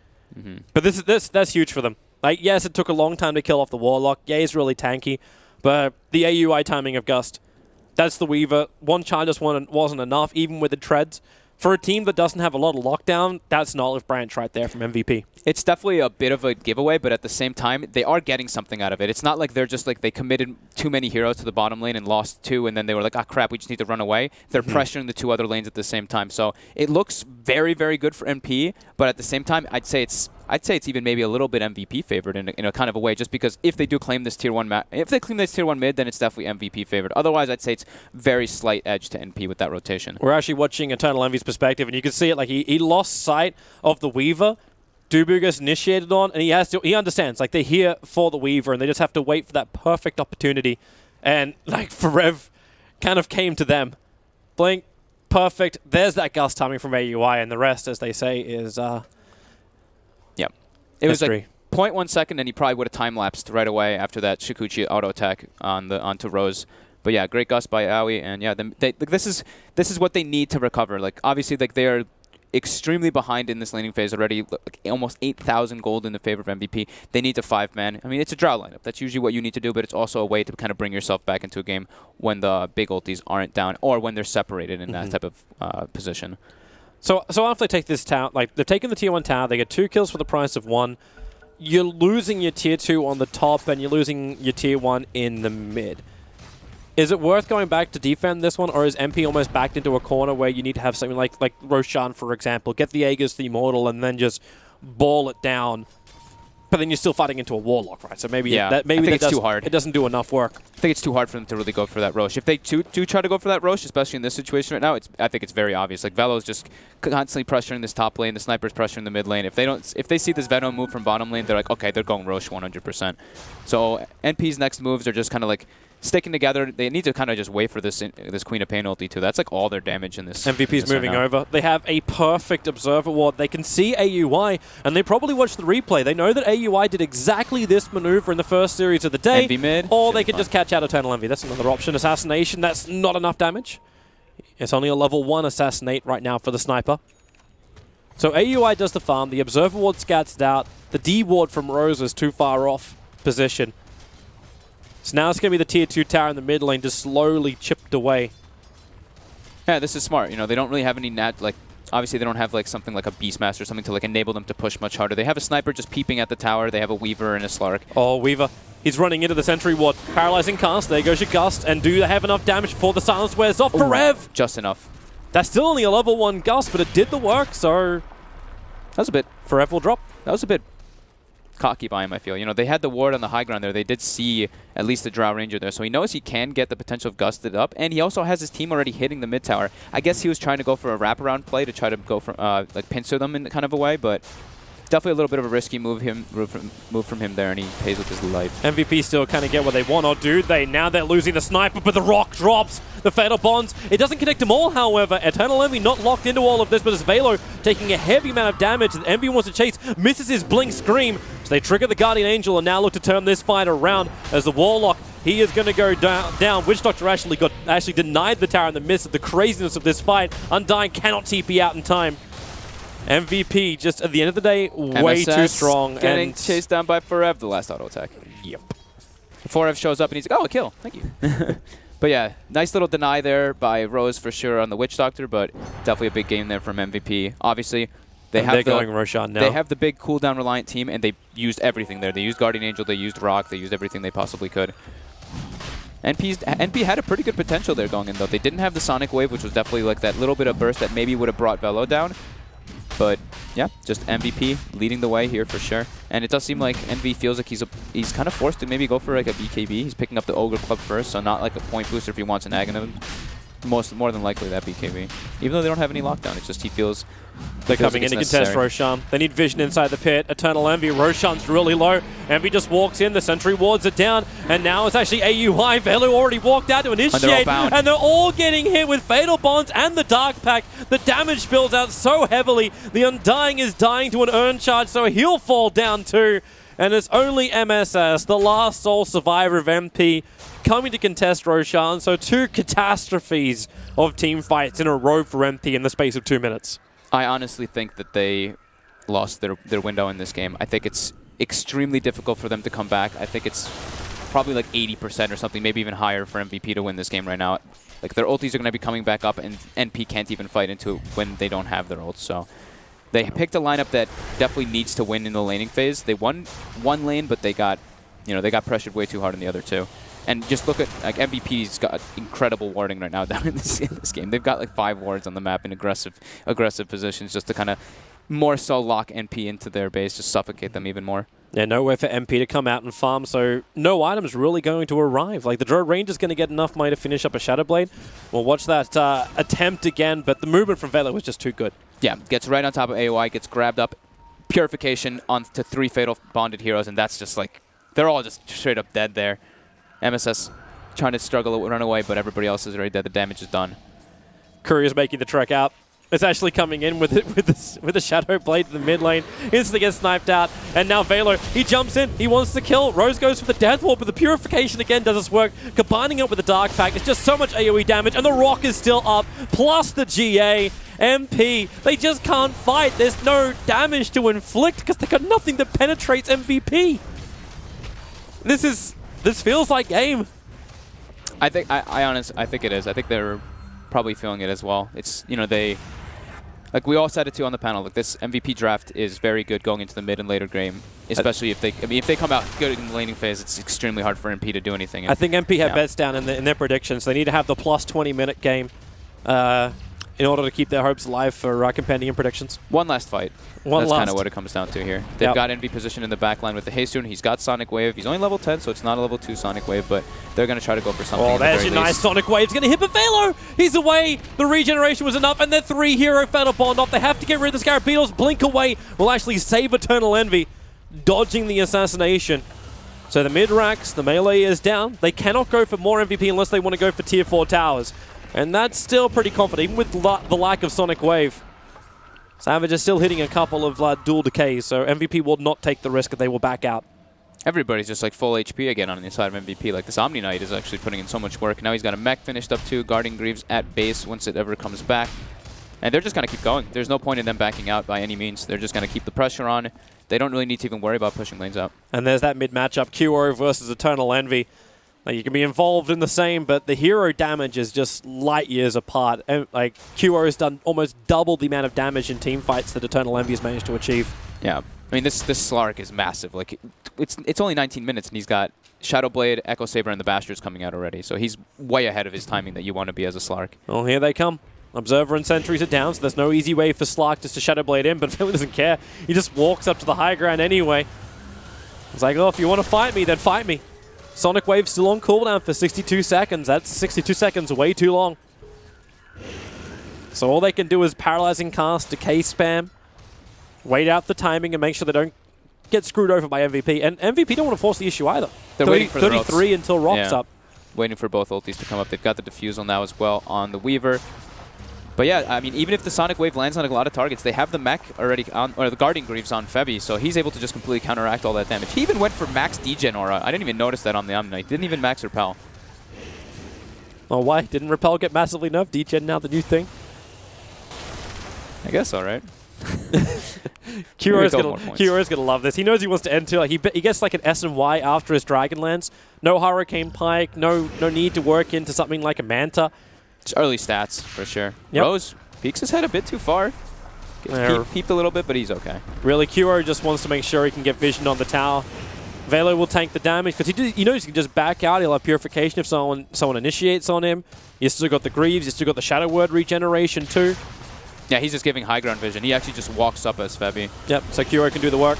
But that's huge for them. Like, yes, it took a long time to kill off the Warlock. Yeah, he's really tanky. But the AUI timing of Gust, that's the Weaver. One child just wasn't enough, even with the treads. For a team that doesn't have a lot of lockdown, that's an olive branch right there from MVP. It's definitely a bit of a giveaway, but at the same time, they are getting something out of it. It's not like they're just like they committed too many heroes to the bottom lane and lost two, and then they were like, ah, crap, we just need to run away. They're pressuring the two other lanes at the same time. So it looks very, very good for MP, but at the same time, I'd say it's even maybe a little bit MVP favored in a kind of a way, just because if they do claim this tier 1 mid, then it's definitely MVP favored. Otherwise, I'd say it's very slight edge to NP with that rotation. We're actually watching Eternal Envy's perspective, and you can see it. Like, he lost sight of the Weaver, Dubu gets initiated on, and he understands. Like, they're here for the Weaver, and they just have to wait for that perfect opportunity. And, like, Forev kind of came to them. Blink, perfect. There's that Gust timing from AUI, and the rest, as they say, is Yep. It was history. like 0.1 second, and he probably would have time-lapsed right away after that Shukuchi auto attack onto Rose. But yeah, great Gust by Aoi, and yeah, this is what they need to recover. Like, obviously, like, they are extremely behind in this laning phase already, like almost 8,000 gold in the favor of MVP. They need to 5-man. I mean, it's a Drow lineup. That's usually what you need to do, but it's also a way to kind of bring yourself back into a game when the big ultis aren't down or when they're separated in that type of position. So after they take this tower, like, they're taking the tier 1 tower, they get 2 kills for the price of 1. You're losing your tier 2 on the top, and you're losing your tier 1 in the mid. Is it worth going back to defend this one, or is MP almost backed into a corner where you need to have something like Roshan, for example, get the Aegis, the Immortal, and then just ball it down? But then you're still fighting into a Warlock, right? So maybe it's too hard. It doesn't do enough work. I think it's too hard for them to really go for that Rosh. If they do try to go for that Rosh, especially in this situation right now, I think it's very obvious. Like, Velo's just constantly pressuring this top lane, the Sniper's pressuring the mid lane. If they see this Venom move from bottom lane, they're like, okay, they're going Rosh 100%. So NP's next moves are just kind of like sticking together. They need to kind of just wait for this Queen of Pain ulti too. That's like all their damage in this. MVP's moving over. They have a perfect Observer Ward. They can see AUI, and they probably watched the replay. They know that AUI did exactly this maneuver in the first series of the day. Envy mid. Or they could just catch out Eternal Envy. That's another option. Assassination, that's not enough damage. It's only a level 1 Assassinate right now for the Sniper. So AUI does the farm. The Observer Ward scats it out. The D Ward from Rose is too far off position. So now it's going to be the tier 2 tower in the mid lane just slowly chipped away. Yeah, this is smart. You know, they don't really have any obviously they don't have like something like a Beastmaster or something to like enable them to push much harder. They have a Sniper just peeping at the tower. They have a Weaver and a Slark. Oh, Weaver. He's running into the Sentry Ward. Paralyzing cast. There goes your Gust. And do they have enough damage before the silence wears off? Forev! Just enough. That's still only a level 1 Gust, but it did the work, so That was a bit. Forev will drop. That was a bit cocky by him, I feel. You know, they had the ward on the high ground there. They did see at least the Drow Ranger there, so he knows he can get the potential of Gusted up, and he also has his team already hitting the mid tower. I guess he was trying to go for a wraparound play to try to go for like pincer them in kind of a way, but definitely a little bit of a risky move from him there, and he pays with his life. MVP still kind of get what they want, or do they? Now they're losing the Sniper, but the Rock drops. The Fatal Bonds. It doesn't connect them all, however. Eternal Envy not locked into all of this, but it's Velo taking a heavy amount of damage. The Envy wants to chase, misses his Blink Scream. So they trigger the Guardian Angel and now look to turn this fight around as the Warlock, he is going to go down. Witch Doctor actually denied the tower in the midst of the craziness of this fight. Undying cannot TP out in time. MVP, just at the end of the day, way MSS too strong. Getting and chased down by Forev, the last auto attack. Yep. Forev shows up and he's like, oh, a kill. Thank you. But yeah, nice little deny there by Rose for sure on the Witch Doctor, but definitely a big game there from MVP. Obviously, they're going Roshan now. They have the big cooldown reliant team, and they used everything there. They used Guardian Angel, they used Rock, they used everything they possibly could. NP had a pretty good potential there going in, though. They didn't have the Sonic Wave, which was definitely like that little bit of burst that maybe would have brought Velo down. But yeah, just MVP leading the way here for sure. And it does seem like Envy feels like he's kind of forced to maybe go for like a BKB. He's picking up the Ogre Club first, so not like a point booster if he wants an Aghanim. More than likely that BKB. Even though they don't have any lockdown, it's just he feels they're coming in to contest Roshan. They need vision inside the pit. Eternal Envy. Roshan's really low. Envy just walks in. The Sentry wards it down. And now it's actually AUI. Velo already walked out to initiate. And they're all getting hit with Fatal Bonds and the Dark Pact. The damage builds out so heavily. The Undying is dying to an Urn Charge, so he'll fall down too. And it's only MSS, the last sole survivor of MP, coming to contest Roshan. So 2 catastrophes of team fights in a row for MP in the space of 2 minutes. I honestly think that they lost their window in this game. I think it's extremely difficult for them to come back. I think it's probably like 80% or something, maybe even higher for MVP to win this game right now. Like, their ultis are going to be coming back up, and NP can't even fight into it when they don't have their ults. So they picked a lineup that definitely needs to win in the laning phase. They won one lane, but they got pressured way too hard in the other 2. And just look at, like, MVP's got incredible warding right now down in this game. They've got like 5 wards on the map in aggressive positions just to kind of more so lock NP into their base, just suffocate them even more. Yeah, nowhere for MP to come out and farm, so no items really going to arrive. Like, the Drow Ranger's going to get enough money to finish up a Shadow Blade. We'll watch that attempt again, but the movement from Velo was just too good. Yeah, gets right on top of AOI, gets grabbed up Purification onto 3 Fatal Bonded heroes, and that's just like, they're all just straight up dead there. MSS trying to struggle to run away, but everybody else is already dead. The damage is done. Courier's making the trek out. It's actually coming in with the Shadow Blade to the mid lane. Instantly gets sniped out. And now Velo, he jumps in. He wants to kill. Rose goes for the Death Ward, but the Purification again does its work. Combining it with the Dark Pact, it's just so much AoE damage. And the Rock is still up, plus the GA. MP, they just can't fight. There's no damage to inflict because they got nothing that penetrates MVP. This feels like game. I think I think it is. I think they're probably feeling it as well. It's, you know, they, like we all said it too on the panel, like this MVP draft is very good going into the mid and later game, especially if they come out good in the laning phase. It's extremely hard for MP to do anything. I think MP have bets down in their predictions. They need to have the plus 20-minute game in order to keep their hopes alive for Compendium predictions. One last fight. That's kind of what it comes down to here. They've got Envy positioned in the backline with the Haystone. He's got Sonic Wave. He's only level 10, so it's not a level 2 Sonic Wave, but they're going to try to go for something. Oh, there's your nice Sonic Wave. It's going to hit Velo. He's away. The regeneration was enough, and their 3 hero Fatal Bond off. They have to get rid of the Scarab Beetles. Blink away will actually save Eternal Envy, dodging the assassination. So the mid-racks, the melee is down. They cannot go for more MVP unless they want to go for tier 4 towers. And that's still pretty confident, even with the lack of Sonic Wave. Savage is still hitting a couple of dual decays, so MVP will not take the risk that they will back out. Everybody's just like full HP again on the side of MVP. Like this Omni Knight is actually putting in so much work. Now he's got a mech finished up too, guarding Greaves at base once it ever comes back. And they're just going to keep going. There's no point in them backing out by any means. They're just going to keep the pressure on. They don't really need to even worry about pushing lanes out. And there's that mid matchup, Kuro versus Eternal Envy. Like, you can be involved in the same, but the hero damage is just light years apart. And, like, Kuro has done almost double the amount of damage in team fights that Eternal Envy has managed to achieve. Yeah, I mean this Slark is massive. Like it's only 19 minutes, and he's got Shadow Blade, Echo Saber, and the Bastards coming out already. So he's way ahead of his timing that you want to be as a Slark. Well, here they come. Observer and Sentries are down, so there's no easy way for Slark just to Shadow Blade in, but Philly doesn't care. He just walks up to the high ground anyway. It's like, oh, if you want to fight me, then fight me. Sonic Wave still on cooldown for 62 seconds. That's 62 seconds, way too long. So all they can do is Paralyzing Cast, Decay Spam, wait out the timing and make sure they don't get screwed over by MVP. And MVP don't want to force the issue either. They're waiting for 33 until Rock's up. Waiting for both ultis to come up. They've got the Diffusal now as well on the Weaver. But yeah, I mean, even if the Sonic Wave lands on a lot of targets, they have the mech already on, or the Guardian Greaves on Febby, so he's able to just completely counteract all that damage. He even went for max degen aura. I didn't even notice that on the Omni Knight. Didn't even max Repel. Oh, why? Didn't Repel get massively nerfed? Degen now the new thing? I guess all right. Kuro's gonna love this. He knows he wants to end too. Like he gets like an S and Y after his Dragonlance. No Hurricane Pike. No need to work into something like a Manta. It's early stats for sure. Yep. Rose peeks his head a bit too far. Gets peeped a little bit, but he's okay. Really, Kuro just wants to make sure he can get vision on the tower. Velo will tank the damage because he knows he can just back out. He'll have Purification if someone initiates on him. He's still got the Greaves. He's still got the Shadow Word regeneration too. Yeah, he's just giving high ground vision. He actually just walks up as Febby. Yep, so Kuro can do the work.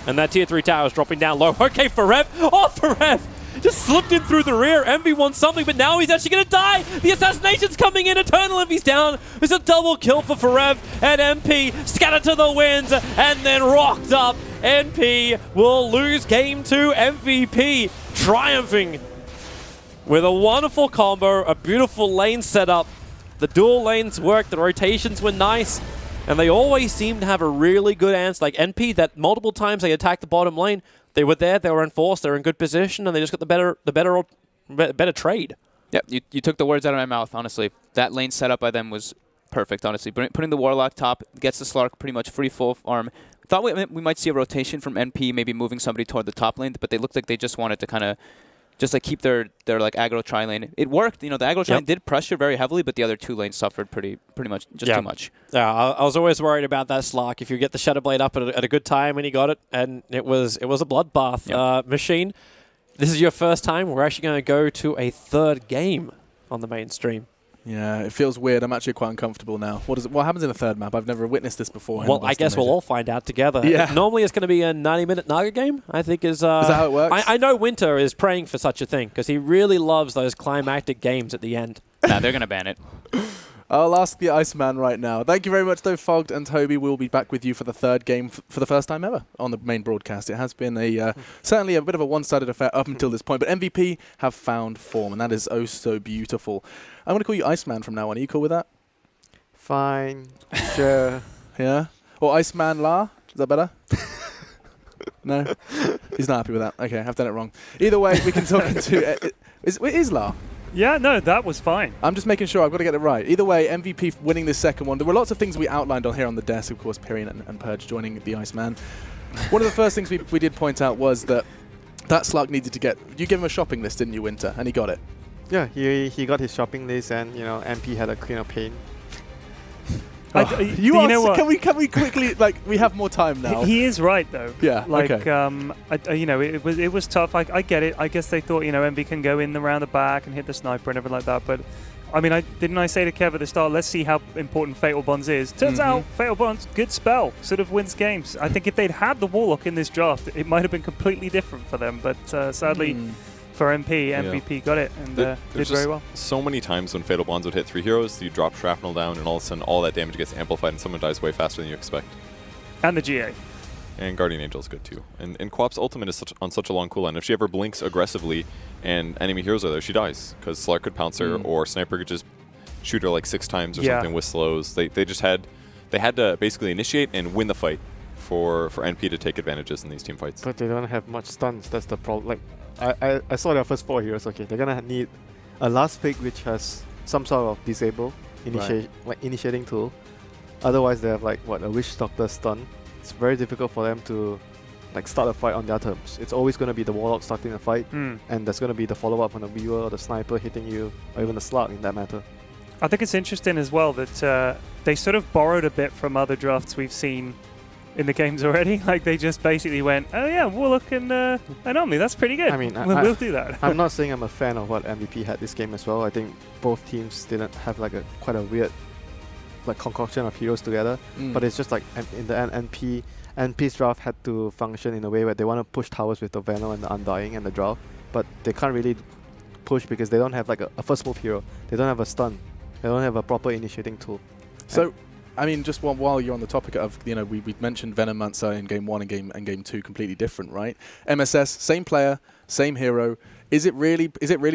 And that tier 3 tower is dropping down low. Okay, Farev. Oh, Farev just slipped in through the rear. Envy wants something, but now he's actually going to die. The assassination's coming in. Eternal Envy's down. There's a double kill for Farev. And MP scattered to the winds and then rocked up. NP will lose game 2. MVP triumphing with a wonderful combo, a beautiful lane setup. The dual lanes worked, the rotations were nice, and they always seem to have a really good answer. Like NP, that multiple times they attacked the bottom lane, they were there, they were enforced, they were in good position, and they just got the better trade. Yep, you took the words out of my mouth, honestly. That lane set up by them was perfect, honestly. Putting the Warlock top gets the Slark pretty much free full arm. Thought we might see a rotation from NP, maybe moving somebody toward the top lane, but they looked like they just wanted to kind of just like keep their like aggro tri lane. It worked. You know, the aggro tri lane did pressure very heavily, but the other two lanes suffered pretty much too much. Yeah, I was always worried about that Slark. If you get the Shadow Blade up at a good time, and he got it, and it was a bloodbath. Machine, this is your first time. We're actually going to go to a third game on the mainstream. Yeah, it feels weird. I'm actually quite uncomfortable now. What happens in a third map? I've never witnessed this before. Well, I guess we'll all find out together. Yeah. Normally it's going to be a 90-minute Naga game, I think is that how it works? I know Winter is praying for such a thing because he really loves those climactic games at the end. Nah, they're going to ban it. I'll ask the Iceman right now. Thank you very much, though, Fogged and Toby. We'll be back with you for the third game for the first time ever on the main broadcast. It has been certainly a bit of a one-sided affair up until this point, but MVP have found form, and that is oh so beautiful. I'm going to call you Iceman from now on. Are you cool with that? Fine. Sure. Yeah? Or Iceman La? Is that better? No? He's not happy with that. Okay, I've done it wrong. Either way, we can talk into... Is La? Yeah, no, that was fine. I'm just making sure I've got to get it right. Either way, MVP winning this second one. There were lots of things we outlined on here on the desk. Of course, Pyrian and Purge joining the Iceman. One of the first things we did point out was that Slark needed to get... You gave him a shopping list, didn't you, Winter? And he got it. Yeah, he got his shopping list, and MP had a Queen of Pain. You know what? Can we quickly, we have more time now. He is right, though. Yeah, okay. It was tough. I get it. I guess they thought, MB can go in around the back and hit the sniper and everything like that. But, I mean, didn't I say to Kev at the start, let's see how important Fatal Bonds is. Turns out, Fatal Bonds, good spell, sort of wins games. I think if they'd had the Warlock in this draft, it might have been completely different for them. But sadly... For MVP got it and did very well. So many times when Fatal Bonds would hit 3 heroes, you drop Shrapnel down, and all of a sudden all that damage gets amplified, and someone dies way faster than you expect. And the GA. And Guardian Angel is good too. And Quap's ultimate is on such a long cooldown. If she ever blinks aggressively and enemy heroes are there, she dies. Because Slark could pounce her, or Sniper could just shoot her like 6 times or something with slows. They had to basically initiate and win the fight for NP to take advantages in these team fights. But they don't have much stuns. That's the problem. I saw their first 4 heroes. Okay, they're gonna need a last pick which has some sort of disable initiating tool. Otherwise, they have a Witch Doctor stun. It's very difficult for them to start a fight on their terms. It's always gonna be the Warlock starting a fight, and there's gonna be the follow up on the Weaver or the Sniper hitting you, or even the Slark in that matter. I think it's interesting as well that they sort of borrowed a bit from other drafts we've seen in the games already. They just basically went, oh yeah, Warlock and Omni, that's pretty good. I mean, we'll do that. I'm not saying I'm a fan of what MVP had this game as well. I think both teams didn't have quite a weird concoction of heroes together. But it's just in the end, NP's draft had to function in a way where they want to push towers with the Venom and the Undying and the draw, but they can't really push because they don't have a first move hero. They don't have a stun. They don't have a proper initiating tool. So, I mean, just while you're on the topic of, we mentioned Venomancer in game 1 and game 2 completely different, right? MSS, same player, same hero. Is it really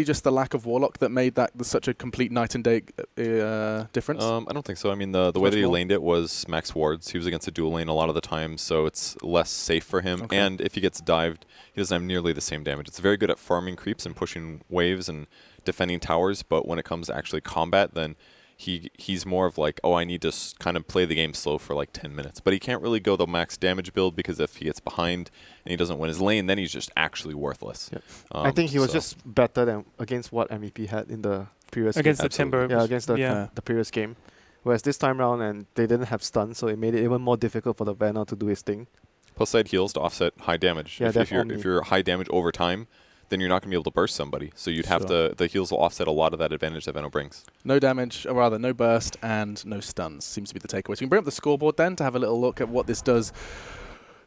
just the lack of Warlock that made that such a complete night and day difference? I don't think so. I mean, the way that he laned it was max wards. He was against a dual lane a lot of the time, so it's less safe for him. Okay. And if he gets dived, he doesn't have nearly the same damage. It's very good at farming creeps and pushing waves and defending towers, but when it comes to actually combat, then he's more of I need to kind of play the game slow for 10 minutes. But he can't really go the max damage build because if he gets behind and he doesn't win his lane, then he's just actually worthless. Yep. I think he was just better than against what MVP had in the previous against game. The Timber. Yeah, against the previous game. Whereas this time around, and they didn't have stun, so it made it even more difficult for the Venom to do his thing. Plus side heals to offset high damage. Yeah, if you're high damage over time, then you're not going to be able to burst somebody. So you'd have to, the heals will offset a lot of that advantage that Venom brings. No damage, or rather no burst and no stuns seems to be the takeaway. So we can bring up the scoreboard then to have a little look at what this does.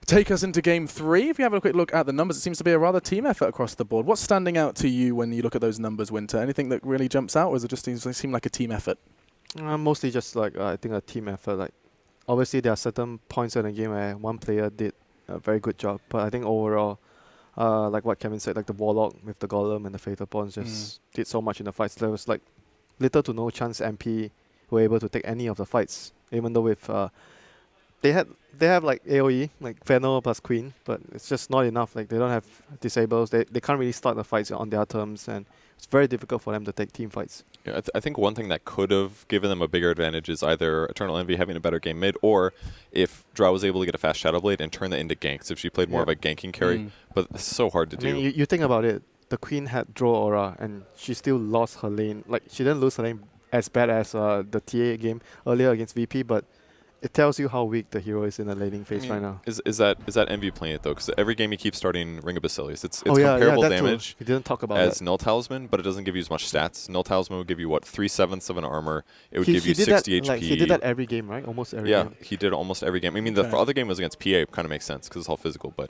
Take us into game 3. If you have a quick look at the numbers, it seems to be a rather team effort across the board. What's standing out to you when you look at those numbers, Winter? Anything that really jumps out, or does it just seem like a team effort? Mostly just I think a team effort. Obviously there are certain points in the game where one player did a very good job, but I think overall, like what Kevin said, the Warlock with the Golem and the Fatal Bonds just did so much in the fights. There was little to no chance MP were able to take any of the fights, even though with they have AoE, Venom plus Queen, but it's just not enough. They don't have disables. They can't really start the fights on their terms, and it's very difficult for them to take team fights. Yeah, I think one thing that could have given them a bigger advantage is either Eternal Envy having a better game mid, or if Drow was able to get a fast Shadow Blade and turn that into ganks, if she played more of a ganking carry. But it's so hard to do. I mean, you think about it, the Queen had Draw Aura, and she still lost her lane. She didn't lose her lane as bad as the TA game earlier against VP, but it tells you how weak the hero is in the laning phase right now. Is that Envy playing it though? Because every game he keeps starting Ring of Basilius. It's comparable damage he didn't talk about as Null Talisman, but it doesn't give you as much stats. Null Talisman would give you 3/7 of an armor. It would give you 60 HP. He did that every game, right? Almost every game. Yeah, he did almost every game. I mean, the other game was against PA. Kind of makes sense because it's all physical, but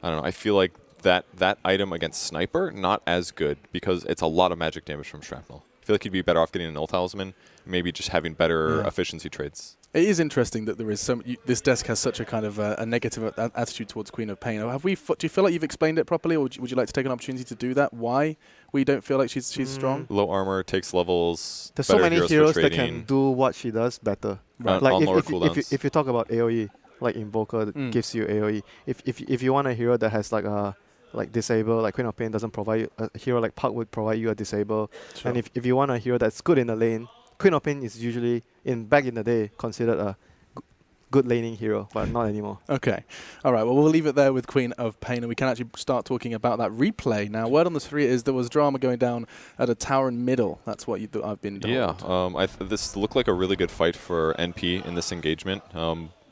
I don't know. I feel like that item against Sniper not as good because it's a lot of magic damage from Shrapnel. I feel like he'd be better off getting an Null Talisman, maybe just having better efficiency trades. It is interesting that there is this desk has such a kind of a negative attitude towards Queen of Pain. Do you feel like you've explained it properly, or would you like to take an opportunity to do that? Why we don't feel like she's strong? Low armor, takes levels. There's so many heroes for that can do what she does better. Right. Like on lower if cooldowns. you talk about AoE, like Invoker gives you AoE. If you want a hero that has like disable, like Queen of Pain doesn't provide you, a hero like Puck would provide you a disable. Sure. And if you want a hero that's good in the lane, Queen of Pain is usually back in the day considered a good laning hero, but not anymore. Okay. All right. Well, we'll leave it there with Queen of Pain, and we can actually start talking about that replay. Now, word on the street is there was drama going down at a tower in middle. That's what I've been told. Yeah. This looked like a really good fight for NP in this engagement,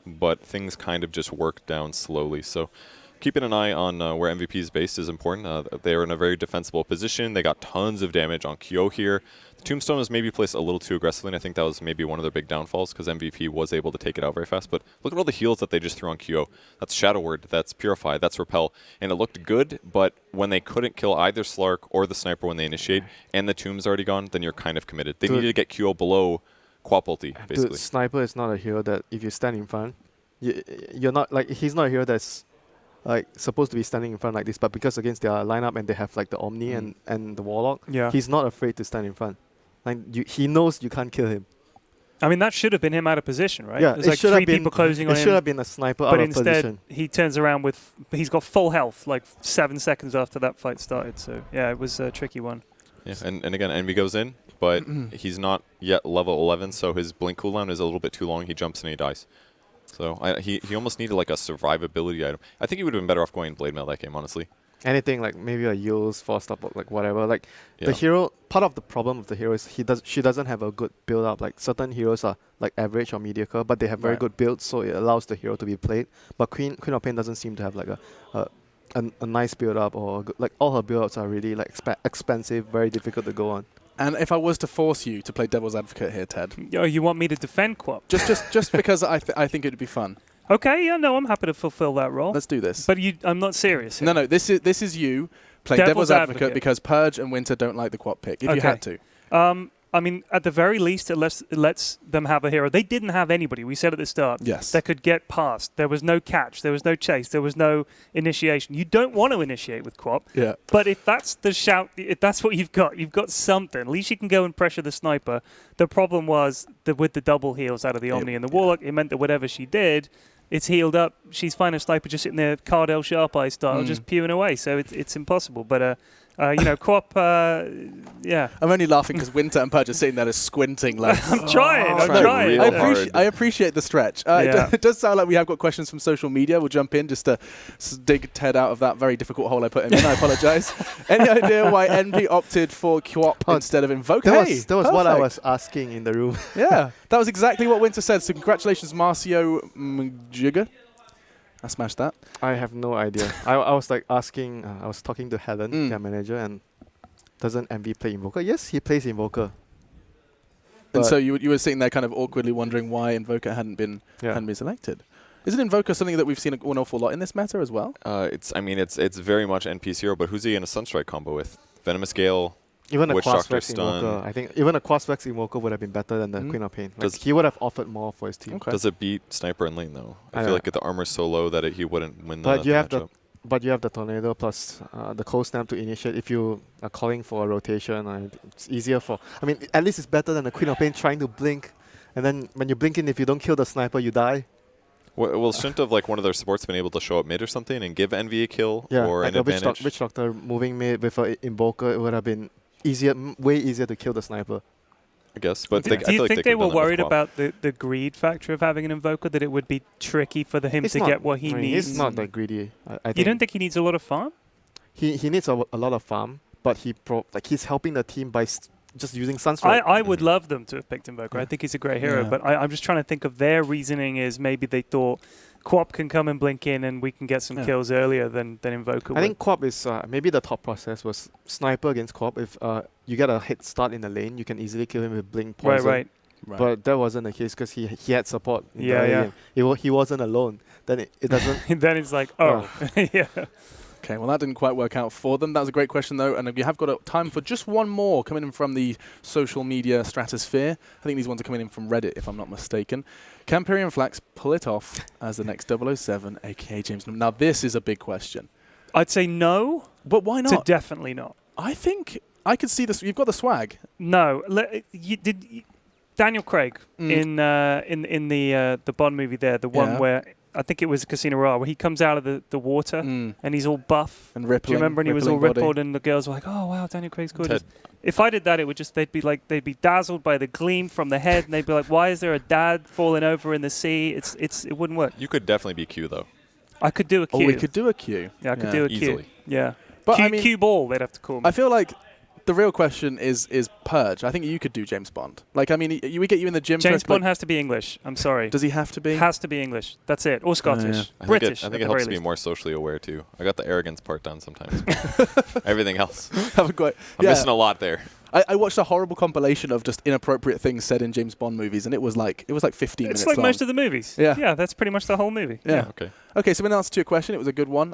but things kind of just worked down slowly. So keeping an eye on where MVP's base is important. They are in a very defensible position. They got tons of damage on Kyo here. The Tombstone was maybe placed a little too aggressively, and I think that was maybe one of their big downfalls because MVP was able to take it out very fast. But look at all the heals that they just threw on Kyo. That's Shadow Word, that's Purify, that's Repel. And it looked good, but when they couldn't kill either Slark or the Sniper when they initiate, and the Tomb's already gone, then you're kind of committed. They needed to get Kyo below Quap ulti, basically. Dude, Sniper is not a hero that if you stand in front, you're not like he's not a hero that's like supposed to be standing in front like this, but because against their lineup and they have like the Omni and the Warlock, he's not afraid to stand in front. Like he knows you can't kill him. I mean, that should have been him out of position, right? Yeah, There's like three people closing on him. It should have been a sniper out but of instead, position. he turns around he's got full health, like 7 seconds after that fight started. So, yeah, it was a tricky one. Yeah, and again, Envy goes in, but he's not yet level 11, so his blink cooldown is a little bit too long. He jumps and he dies. So he almost needed like a survivability item. I think he would have been better off going Blade Mail that game, honestly. Anything like maybe a Yule's forced up, like whatever. Like the hero, part of the problem of the hero is she doesn't have a good build up. Like certain heroes are like average or mediocre, but they have very good builds, so it allows the hero to be played. But Queen of Pain doesn't seem to have like a nice build up, or like all her build ups are really like expensive, very difficult to go on. And if I was to force you to play devil's advocate here, Ted, you want me to defend Quap? just because I think it would be fun. Okay, yeah, no, I'm happy to fulfill that role. Let's do this. But I'm not serious here. No, this is you playing devil's advocate because Purge and Winter don't like the Quap pick. If you had to. I mean, at the very least, it lets them have a hero. They didn't have anybody, we said at the start, that could get past. There was no catch. There was no chase. There was no initiation. You don't want to initiate with Quap. Yeah. But if that's the shout, if that's what you've got something. At least you can go and pressure the Sniper. The problem was that with the double heals out of the Omni and the Warlock, it meant that whatever she did, it's healed up. She's fine as Sniper just sitting there, Cardell Sharp Eye style, just pewing away. So it's impossible. But Quap, yeah. I'm only laughing because Winter and Purge are sitting there just squinting. Like, I'm trying. I appreciate the stretch. It does sound like we have got questions from social media. We'll jump in just to dig Ted out of that very difficult hole I put him in. I apologize. Any idea why NP opted for Quap instead of Invoker? That was what I was asking in the room. Yeah, that was exactly what Winter said. So congratulations, Marcio Mjigger. I smashed that. I have no idea. I was like asking, I was talking to Helen, their manager, and doesn't MV play Invoker? Yes, he plays Invoker. And so you were sitting there kind of awkwardly wondering why Invoker hadn't been selected. Isn't Invoker something that we've seen an awful lot in this meta as well? It's very much NP's hero, but who's he in a Sunstrike combo with? Venomous Gale, even a Witch Quas Doctor Vex Invoker. I think even a Quas Vex Invoker would have been better than the Queen of Pain. Like he would have offered more for his team. Okay. Does it beat Sniper in lane though? I feel like the armor's so low that he wouldn't win the matchup. But you have the Tornado plus the Cold Snap to initiate. If you are calling for a rotation, it's easier for... I mean, at least it's better than the Queen of Pain trying to blink. And then when you blink in, if you don't kill the Sniper, you die. Well, shouldn't have like one of their supports been able to show up mid or something and give Envy a kill or like an advantage? Witch Doctor moving mid with an Invoker, it would have been way easier to kill the Sniper. I guess, but do you think they were worried about the greed factor of having an Invoker, that it would be tricky for him to get what he needs? He's not that greedy. I you don't think he needs a lot of farm? He needs a lot of farm, but he's helping the team by just using Sunstrike. I would love them to have picked Invoker. I think he's a great hero, but I'm just trying to think of their reasoning is maybe they thought Quap can come and blink in and we can get some kills earlier than Invoker I think Quap is maybe the thought process was Sniper against Quap. If you get a head start in the lane, you can easily kill him with blink poison. Right. But that wasn't the case because he had support. He wasn't alone. Then it doesn't. then it's like, yeah. Okay, well, that didn't quite work out for them. That was a great question, though, and we have got time for just one more coming in from the social media stratosphere. I think these ones are coming in from Reddit, if I'm not mistaken. Can Pyrion Flax pull it off as the next 007, a.k.a. James Bond? Now, this is a big question. I'd say no But why to not? definitely not. I think I could see this. You've got the swag. No. Daniel Craig Mm. in the Bond movie there, the one Yeah. where I think it was Casino Royale, where he comes out of the water Mm. and he's all buff. And Do rippling. you remember? And he was all rippling body. rippled, and the girls were like, "Oh wow, Daniel Craig's gorgeous." Ted. If I did that, it would just they'd be dazzled by the gleam from the head, and they'd be like, "Why is there a dad falling over in the sea?" It wouldn't work. You could definitely be Q though. I could do a Q. Oh, we could do a Q. Yeah, I could do a Q. Easily. Yeah. But Q, I mean, Q ball, they'd have to call me. I feel like the real question is Purge. I think you could do James Bond. Like, I mean, we get you in the gym. James first, Bond like, has to be English. I'm sorry. does he have to be? Has to be English. That's it. Or Scottish. I British. think at it the helps very to be least. more socially aware too. I got the arrogance part down sometimes. Everything else, Haven't quite. I'm Yeah. missing a lot there. I watched a horrible compilation of just inappropriate things said in James Bond movies, and it was like 15 minutes It's like long. most of the movies. Yeah. Yeah, that's pretty much the whole movie. Yeah. Okay. Okay, so in answer to your question, it was a good one.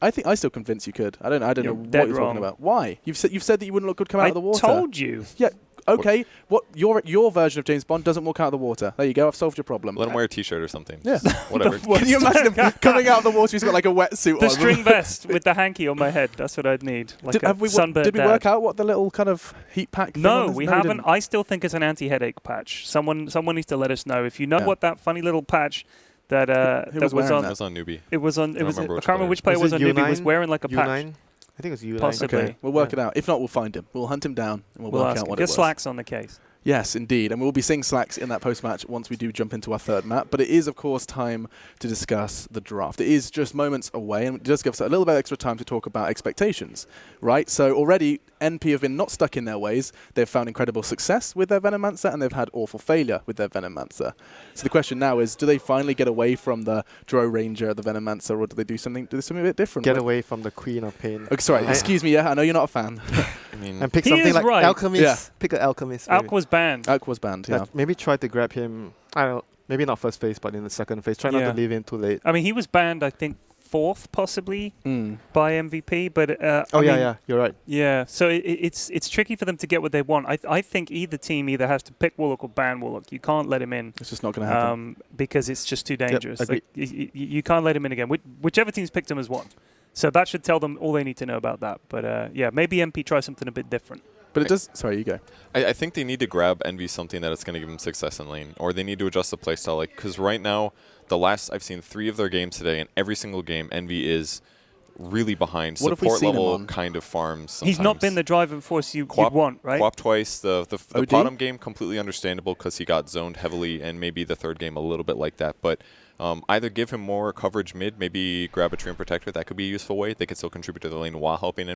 I think I still convince you could. I don't know You're what dead you're wrong. talking about. Why? You've said that you wouldn't look good come out I of the water. told you. Yeah. Okay. What your version of James Bond doesn't walk out of the water. There you go. I've solved your problem. Let him wear a T-shirt or something. Yeah. Whatever. Can you imagine him coming out of the water? He's got like a wetsuit The on. string vest with the hanky on my head. That's what I'd need. Like Did, a have we, sunburnt did we dad. work out what the little kind of heat pack? Thing No, on this? we No, haven't. didn't. I still think it's an anti-headache patch. Someone needs to let us know if you know Yeah. what that funny little patch that Who that was was wearing on. That was on newbie. It was on. It don't was. I remember can't remember which which player Was was it on newbie. U9? Was wearing like a patch. U9? I think it was U9. Possibly. Okay, we'll work Yeah. it out. If not, we'll find him. We'll hunt him down and we'll We'll work ask out him. what Get it was. Slacks on the case. Yes, indeed. And we'll be seeing Slacks in that post-match once we do jump into our third map. But it is, of course, time to discuss the draft. It is just moments away, and it does give us a little bit of extra time to talk about expectations, right? So already, NP have been not stuck in their ways. They've found incredible success with their Venomancer, and they've had awful failure with their Venomancer. So the question now is, do they finally get away from the Drow Ranger, the Venomancer, or do they do something a bit different? Get Like- away from the Queen of Pain. Okay, sorry, I- excuse me, yeah, I know you're not a fan. I mean, And pick He something is like right. Alchemist. Yeah. Pick an Alchemist. maybe. Alk was banned. Alk was banned, yeah. Maybe try to grab him. I don't. Maybe not first phase, but in the second phase. Try not Yeah. to leave him too late. I mean, he was banned. I think fourth possibly Mm. by MVP. But Oh I yeah, mean, yeah. You're right. Yeah, so it's tricky for them to get what they want. I think either team either has to pick Warlock or ban Warlock. You can't let him in It's just not going to happen. because it's just too dangerous. agree. Like, you can't let him in again. Whichever team's picked him has won. So that should tell them all they need to know about that. But yeah, maybe MP try something a bit different. But it does... Sorry, you go. I think they need to grab Envy something that it's going to give them success in lane, or they need to adjust the playstyle. Like, because right now, I've seen 3 of their games today, and every single game, Envy is really behind. What have we Support seen him level on? kind of farms. He's not sometimes. been the driving force you'd Quap- want, right? Quap twice. The OD? bottom game completely understandable because he got zoned heavily, and maybe the third game a little bit like that. But either give him more coverage mid, maybe grab a Treant Protector. That could be a useful way. They could still contribute to the lane while helping